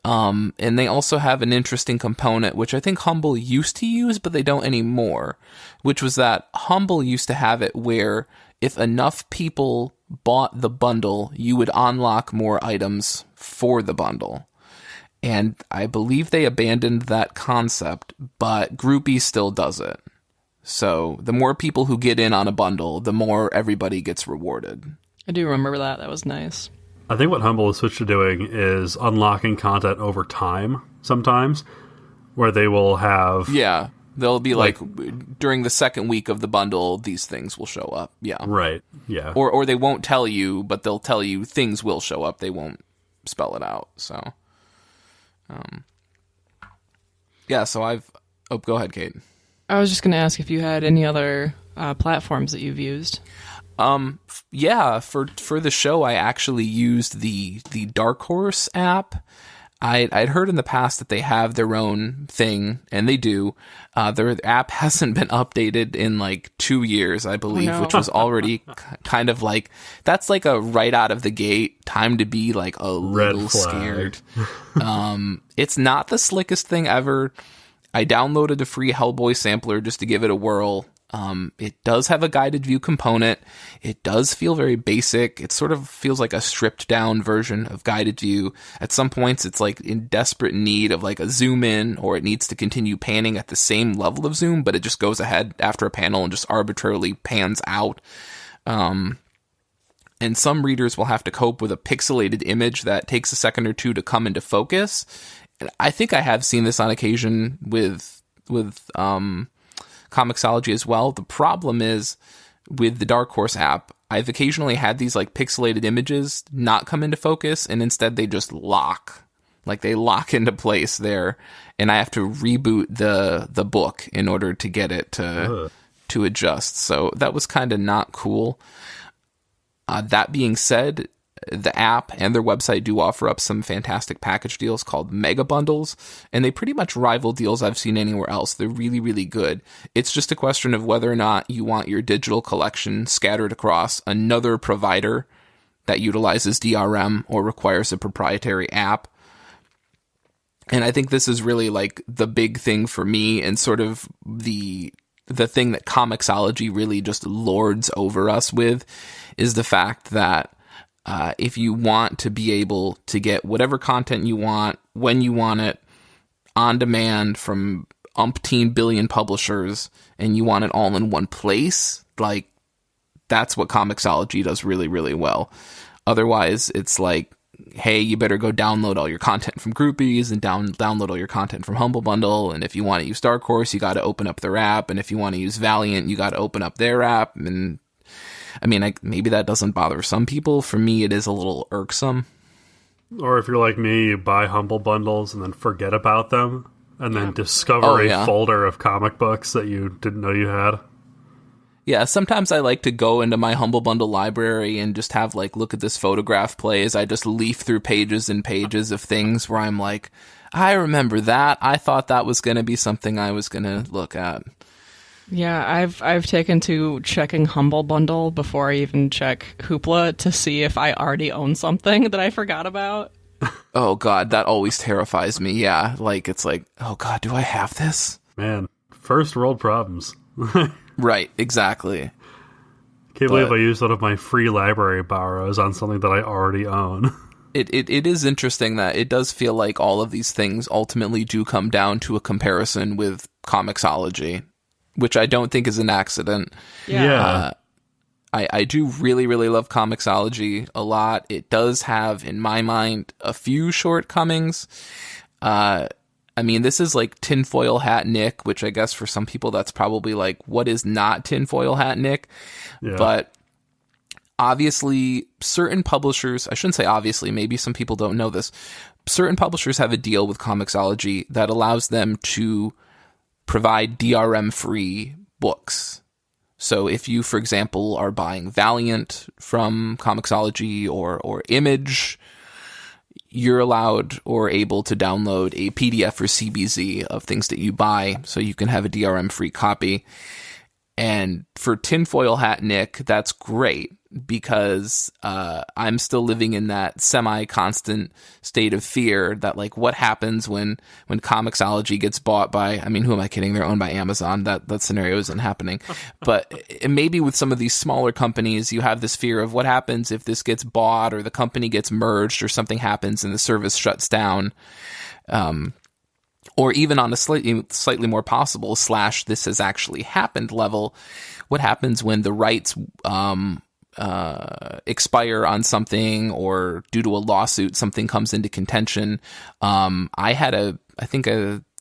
And they also have an interesting component, which I think Humble used to use, but they don't anymore, which was that Humble used to have it where if enough people bought the bundle, you would unlock more items for the bundle. And I believe they abandoned that concept, but Groupees still does it. So the more people who get in on a bundle, the more everybody gets rewarded. I do remember that. That was nice. I think what Humble has switched to doing is unlocking content over time sometimes, where they will have... Yeah, they'll be like during the second week of the bundle, these things will show up. Yeah. Right, yeah. Or they won't tell you, but they'll tell you things will show up. They won't spell it out. So, yeah, so I've... Oh, go ahead, Kate. I was just going to ask if you had any other platforms that you've used. Yeah, for the show, I actually used the Dark Horse app. I'd heard in the past that they have their own thing, and they do. Their app hasn't been updated in like 2 years, I believe, which was already kind of like, that's like a right out of the gate time to be like a little scared. It's not the slickest thing ever. I downloaded a free Hellboy sampler just to give it a whirl. It does have a guided view component. It does feel very basic. It sort of feels like a stripped down version of guided view. At some points, it's like in desperate need of like a zoom in, or it needs to continue panning at the same level of zoom, but it just goes ahead after a panel and just arbitrarily pans out. And some readers will have to cope with a pixelated image that takes a second or two to come into focus. I think I have seen this on occasion with comiXology as well. The problem is with the Dark Horse app, I've occasionally had these like pixelated images not come into focus, and instead they just lock. Like they lock into place there, and I have to reboot the book in order to get it to adjust. So that was kind of not cool. That being said, the app and their website do offer up some fantastic package deals called mega bundles, and they pretty much rival deals I've seen anywhere else. They're really, really good. It's just a question of whether or not you want your digital collection scattered across another provider that utilizes DRM or requires a proprietary app. And I think this is really like the big thing for me, and sort of the thing that comiXology really just lords over us with, is the fact that if you want to be able to get whatever content you want, when you want it, on demand from umpteen billion publishers, and you want it all in one place, like, that's what comiXology does really, really well. Otherwise, it's like, hey, you better go download all your content from Groupees and download all your content from Humble Bundle. And if you want to use Dark Horse, you got to open up their app. And if you want to use Valiant, you got to open up their app. And I mean, maybe that doesn't bother some people. For me, it is a little irksome. Or if you're like me, you buy Humble Bundles and then forget about them, and then discover a folder of comic books that you didn't know you had. Yeah, sometimes I like to go into my Humble Bundle library and just have, like, look at this photograph plays. I just leaf through pages and pages of things where I'm like, I remember that. I thought that was going to be something I was going to look at. Yeah, I've taken to checking Humble Bundle before I even check Hoopla to see if I already own something that I forgot about. Oh, God, that always terrifies me. Yeah, like, it's like, oh, God, do I have this? Man, first world problems. Right, exactly. Can't believe I used one of my free library borrows on something that I already own. It is interesting that it does feel like all of these things ultimately do come down to a comparison with comiXology, which I don't think is an accident. Yeah. I do really, really love comiXology a lot. It does have, in my mind, a few shortcomings. I mean, this is like tinfoil hat Nick, which I guess for some people that's probably like, what is not tinfoil hat Nick? Yeah. But obviously, certain publishers, I shouldn't say obviously, maybe some people don't know this, certain publishers have a deal with comiXology that allows them to provide DRM-free books. So if you, for example, are buying Valiant from comiXology or Image, you're allowed or able to download a PDF or CBZ of things that you buy, so you can have a DRM-free copy. And for tinfoil hat Nick, that's great, because I'm still living in that semi-constant state of fear that, like, what happens when comiXology gets bought by, I mean, who am I kidding? They're owned by Amazon. That scenario isn't happening. But maybe with some of these smaller companies, you have this fear of what happens if this gets bought or the company gets merged or something happens and the service shuts down. Or even on a slightly more possible / this has actually happened level, what happens when the rights expire on something, or due to a lawsuit something comes into contention?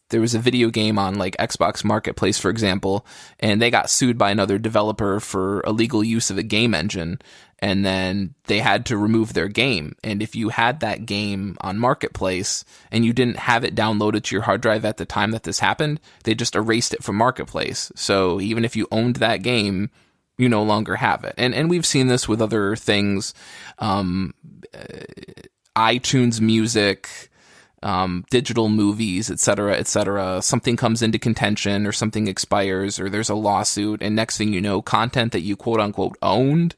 There was a video game on like Xbox Marketplace, for example, and they got sued by another developer for illegal use of a game engine, and then they had to remove their game. And if you had that game on Marketplace and you didn't have it downloaded to your hard drive at the time that this happened, they just erased it from Marketplace. So even if you owned that game, you no longer have it. And we've seen this with other things, iTunes Music, digital movies, etc. Something comes into contention or something expires or there's a lawsuit, and next thing you know, content that you quote unquote owned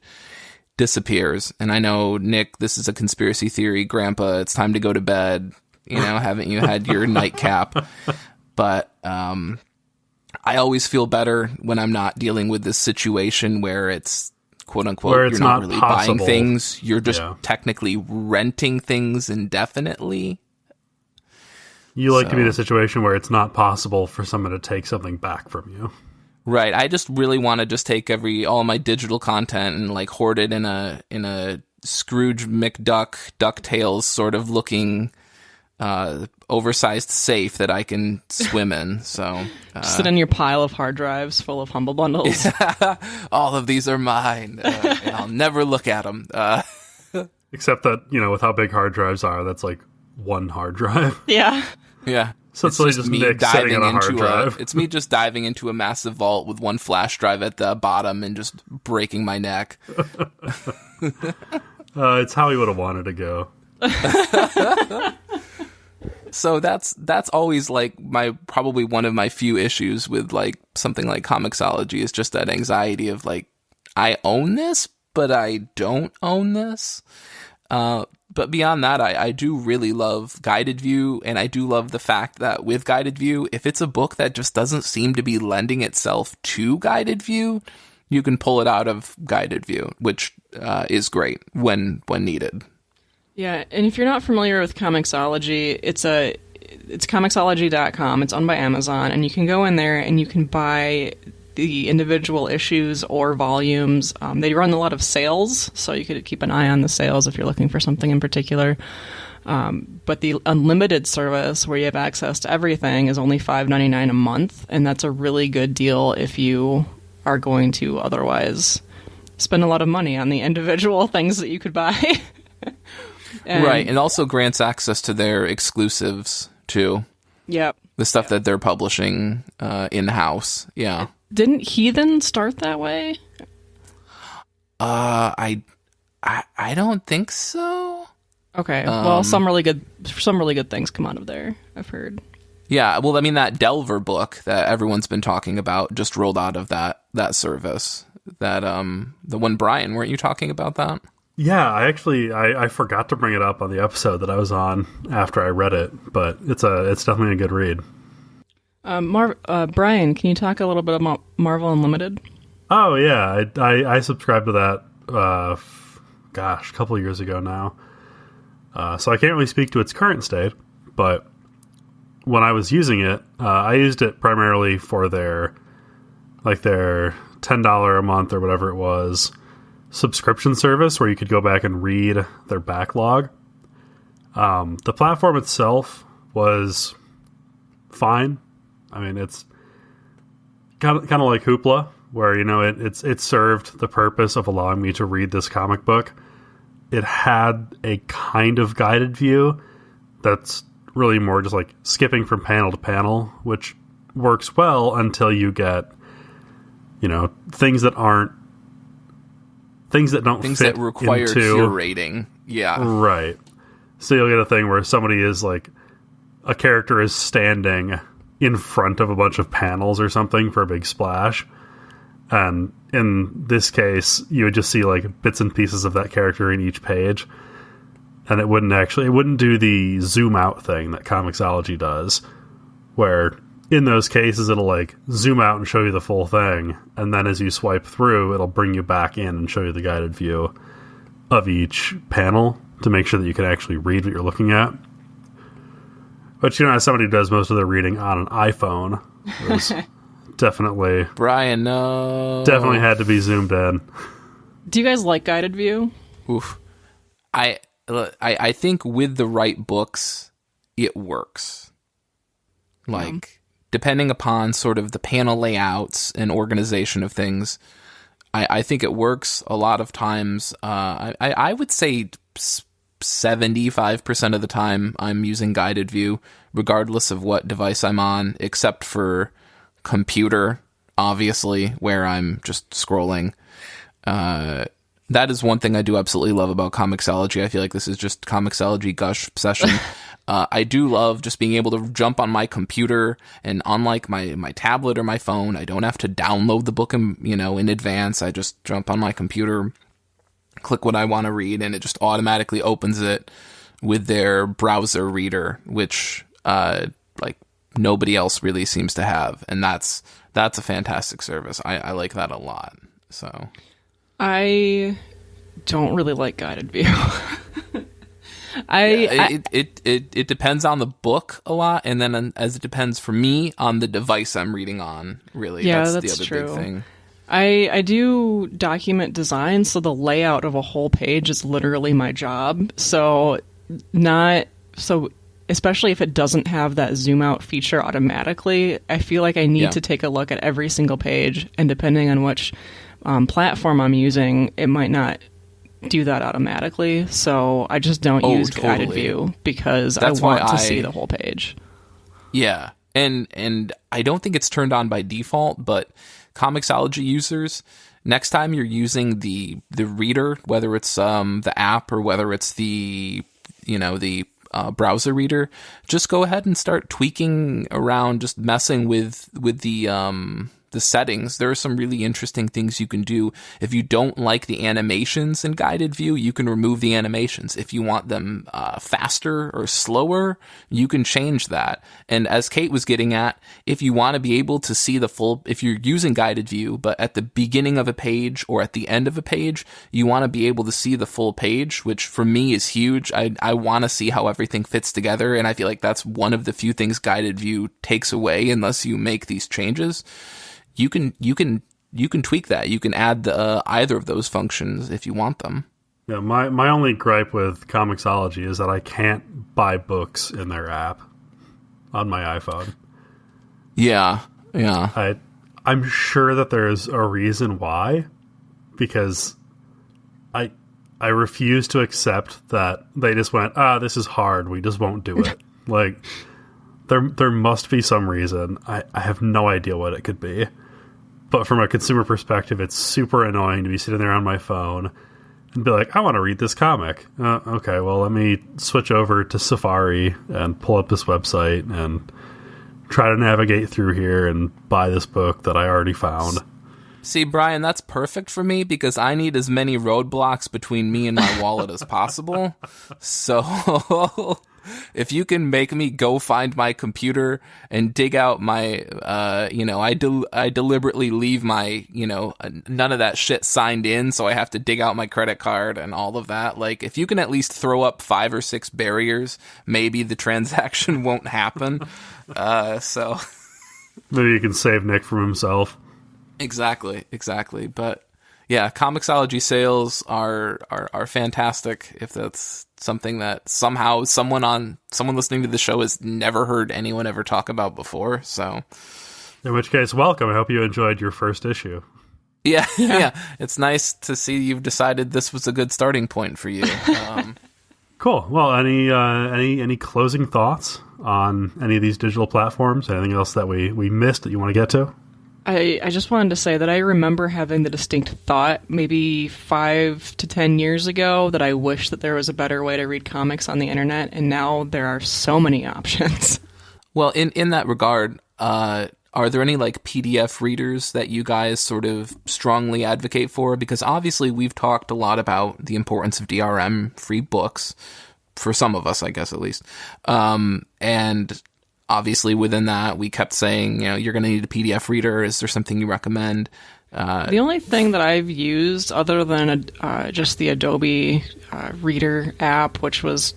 disappears. And I know, Nick, this is a conspiracy theory, Grandpa, it's time to go to bed. You know, haven't you had your nightcap? But I always feel better when I'm not dealing with this situation where it's quote unquote, where it's you're not not really possible. buying things, you're just technically renting things indefinitely. You like to be in a situation where it's not possible for someone to take something back from you. Right. I just really want to just take all my digital content and like hoard it in a Scrooge McDuck, DuckTales sort of looking oversized safe that I can swim in. So sit in your pile of hard drives full of Humble Bundles. All of these are mine, and I'll never look at them. Except that, you know, with how big hard drives are, that's like one hard drive. Yeah. Yeah. So it's like just Nick sitting on a hard drive. It's me just diving into a massive vault with one flash drive at the bottom and just breaking my neck. It's how he would have wanted to go. So that's always like probably one of my few issues with like something like comiXology is just that anxiety of like, I own this, but I don't own this. But beyond that, I do really love guided view, and I do love the fact that with guided view, if it's a book that just doesn't seem to be lending itself to guided view, you can pull it out of guided view, which is great when needed. Yeah, and if you're not familiar with comiXology, it's comiXology.com. It's owned by Amazon, and you can go in there and you can buy the individual issues or volumes. They run a lot of sales, so you could keep an eye on the sales if you're looking for something in particular. But the unlimited service, where you have access to everything, is only $5.99 a month, and that's a really good deal if you are going to otherwise spend a lot of money on the individual things that you could buy. Right, and also grants access to their exclusives, too. Yep. The stuff that they're publishing in-house, yeah. Didn't Heathen start that way? I don't think so. Okay, well, some really good things come out of there, I've heard. Yeah, well, I mean, that Delver book that everyone's been talking about just rolled out of that service. That the one, Brian, weren't you talking about that? Yeah, I forgot to bring it up on the episode that I was on after I read it, but it's definitely a good read. Brian, can you talk a little bit about Marvel Unlimited? Oh yeah, I subscribed to that. A couple of years ago now. So I can't really speak to its current state, but when I was using it, I used it primarily for their $10 a month or whatever it was subscription service where you could go back and read their backlog. The platform itself was fine. I mean, it's kind of like Hoopla, where, you know, it served the purpose of allowing me to read this comic book. It had a kind of guided view that's really more just like skipping from panel to panel, which works well until you get, you know, things that require curating. Yeah. Right. So you'll get a thing where somebody is like, a character is standing in front of a bunch of panels or something for a big splash. And in this case, you would just see like bits and pieces of that character in each page. And it wouldn't do the zoom out thing that comiXology does, where in those cases, it'll like zoom out and show you the full thing. And then as you swipe through, it'll bring you back in and show you the guided view of each panel to make sure that you can actually read what you're looking at. But, you know, as somebody who does most of their reading on an iPhone, it was definitely... Brian, no. Definitely had to be zoomed in. Do you guys like guided view? Oof. I think with the right books, it works. Like, depending upon sort of the panel layouts and organization of things, I think it works a lot of times. I would say 75% of the time I'm using guided view, regardless of what device I'm on, except for computer, obviously, where I'm just scrolling. That is one thing I do absolutely love about comiXology. I feel like this is just comiXology gush session. I do love just being able to jump on my computer, and unlike my tablet or my phone, I don't have to download the book in advance. I just jump on my computer, click what I want to read, and it just automatically opens it with their browser reader, which like nobody else really seems to have, and that's a fantastic service. I like that a lot. So I don't really like guided view. It depends on the book a lot, and then as it depends for me on the device I'm reading on. Really, yeah, that's the other true. Big thing. I do document design, so the layout of a whole page is literally my job. So especially if it doesn't have that zoom out feature automatically, I feel like I need to take a look at every single page, and depending on which platform I'm using, it might not do that automatically. So I just don't use guided view because I want to see the whole page. Yeah, and I don't think it's turned on by default, but comiXology users, next time you're using the reader, whether it's the app or whether it's the browser reader, just go ahead and start tweaking around, just messing with the settings. There are some really interesting things you can do. If you don't like the animations in guided view, you can remove the animations. If you want them faster or slower, you can change that. And as Kate was getting at, if you want to be able to see the full, if you're using guided view, but at the beginning of a page or at the end of a page, you want to be able to see the full page, which for me is huge. I want to see how everything fits together, and I feel like that's one of the few things guided view takes away unless you make these changes. You can tweak that. You can add either of those functions if you want them. Yeah, my only gripe with comiXology is that I can't buy books in their app on my iPhone. Yeah. I'm sure that there's a reason why, because I refuse to accept that they just went, this is hard, we just won't do it. Like, there must be some reason. I have no idea what it could be. But from a consumer perspective, it's super annoying to be sitting there on my phone and be like, I want to read this comic. Okay, well, let me switch over to Safari and pull up this website and try to navigate through here and buy this book that I already found. See, Brian, that's perfect for me because I need as many roadblocks between me and my wallet as possible. So if you can make me go find my computer and dig out my, I deliberately leave my, none of that shit signed in, so I have to dig out my credit card and all of that. Like, if you can at least throw up 5 or 6 barriers, maybe the transaction won't happen. So maybe you can save Nick from himself. Exactly. But yeah, comiXology sales are fantastic. If that's something that somehow someone listening to the show has never heard anyone ever talk about before. So, in which case, welcome. I hope you enjoyed your first issue. Yeah. It's nice to see you've decided this was a good starting point for you. Cool. Well, any closing thoughts on any of these digital platforms? Anything else that we missed that you want to get to? I just wanted to say that I remember having the distinct thought maybe 5 to 10 years ago that I wish that there was a better way to read comics on the internet, and now there are so many options. Well, in that regard, are there any like PDF readers that you guys sort of strongly advocate for? Because obviously we've talked a lot about the importance of DRM-free books, for some of us, I guess, at least. And obviously, within that, we kept saying, you're going to need a PDF reader. Is there something you recommend? The only thing that I've used, other than just the Adobe Reader app, which was,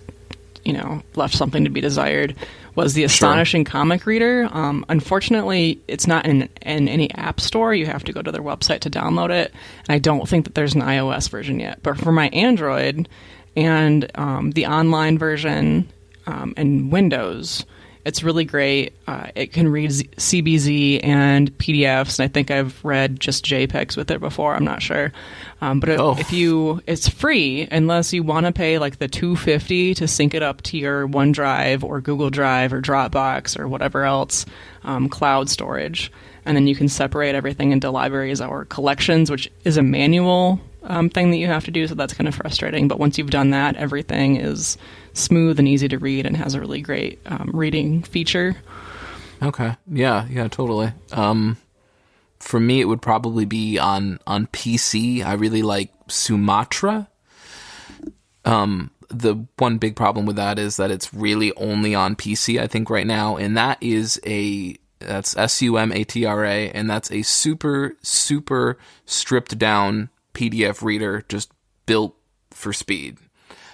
left something to be desired, was the Astonishing Comic Reader. Unfortunately, it's not in any app store. You have to go to their website to download it. And I don't think that there's an iOS version yet. But for my Android and the online version and Windows, it's really great. It can read CBZ and PDFs, and I think I've read just JPEGs with it before. I'm not sure, but it's free unless you want to pay like the $250 to sync it up to your OneDrive or Google Drive or Dropbox or whatever else cloud storage, and then you can separate everything into libraries or collections, which is a manual thing that you have to do. So that's kind of frustrating. But once you've done that, everything is smooth and easy to read and has a really great reading feature. Okay. Yeah, totally. For me, it would probably be on PC. I really like Sumatra. The one big problem with that is that it's really only on PC, I think, right now. And that's Sumatra, and that's a super, super stripped down PDF reader just built for speed.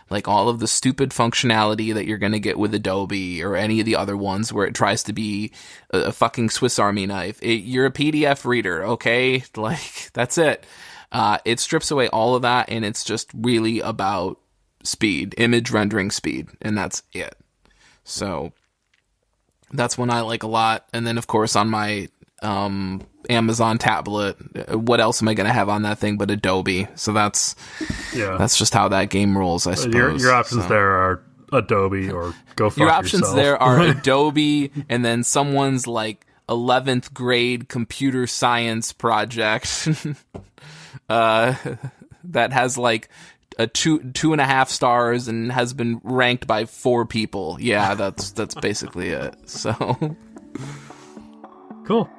Like all of the stupid functionality that you're going to get with Adobe or any of the other ones where it tries to be a fucking Swiss Army knife. You're a PDF reader, okay? Like, that's it. It strips away all of that, and it's just really about speed, image rendering speed, and that's it. So that's one I like a lot. And then, of course, on my Amazon tablet, what else am I going to have on that thing but Adobe? So that's just how that game rolls, I suppose. Your options there are Adobe or go fuck yourself. Your options there are Adobe and then someone's like 11th grade computer science project. that has like a 2.5 stars and has been ranked by 4 people. Yeah, that's basically it. So cool.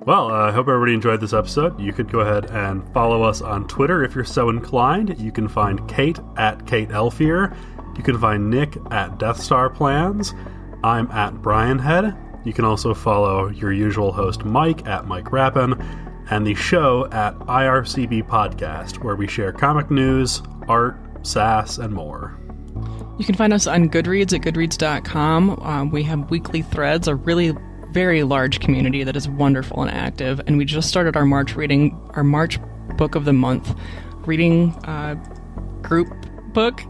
Well, I hope everybody enjoyed this episode. You could go ahead and follow us on Twitter if you're so inclined. You can find Kate at Kate Elfier. You can find Nick at Death Star Plans. I'm at Brian Head. You can also follow your usual host Mike at Mike Rappin, and the show at IRCB Podcast, where we share comic news, art, sass, and more. You can find us on Goodreads at goodreads.com. We have weekly threads, a really very large community that is wonderful and active, and we just started our March book of the month reading group book.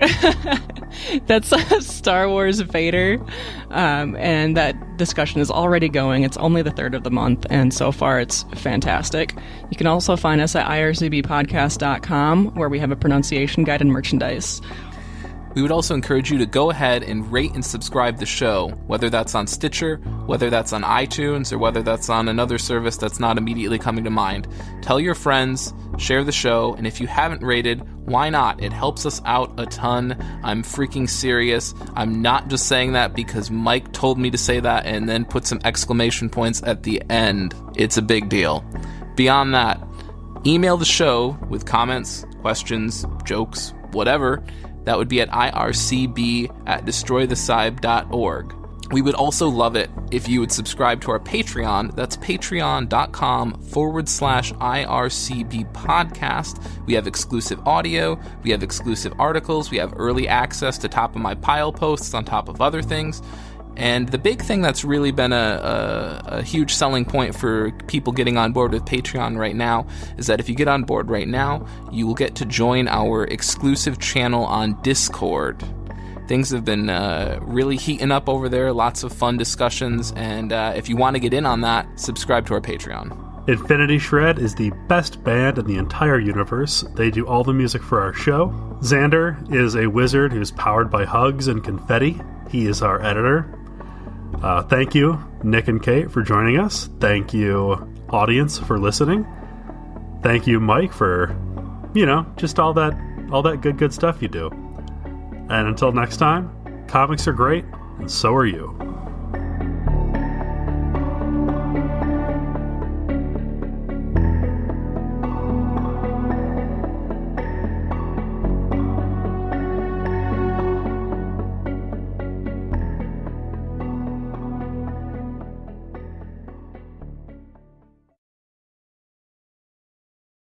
That's Star Wars Vader, and that discussion is already going. It's only the 3rd of the month, and so far it's fantastic. You can also find us at ircbpodcast.com, where we have a pronunciation guide and merchandise. We would also encourage you to go ahead and rate and subscribe the show, whether that's on Stitcher, whether that's on iTunes, or whether that's on another service that's not immediately coming to mind. Tell your friends, share the show, and if you haven't rated, why not? It helps us out a ton. I'm freaking serious. I'm not just saying that because Mike told me to say that and then put some exclamation points at the end. It's a big deal. Beyond that, email the show with comments, questions, jokes, whatever. That would be at ircb@destroythecybe.org. We would also love it if you would subscribe to our Patreon. That's patreon.com/IRCB podcast. We have exclusive audio, we have exclusive articles, we have early access to top of my pile posts on top of other things. And the big thing that's really been a huge selling point for people getting on board with Patreon right now is that if you get on board right now, you will get to join our exclusive channel on Discord. Things have been really heating up over there, lots of fun discussions, and if you want to get in on that, subscribe to our Patreon. Infinity Shred is the best band in the entire universe. They do all the music for our show. Xander is a wizard who's powered by hugs and confetti. He is our editor. Thank you, Nick and Kate, for joining us. Thank you, audience, for listening. Thank you, Mike, for, just all that good stuff you do. And until next time, comics are great, and so are you.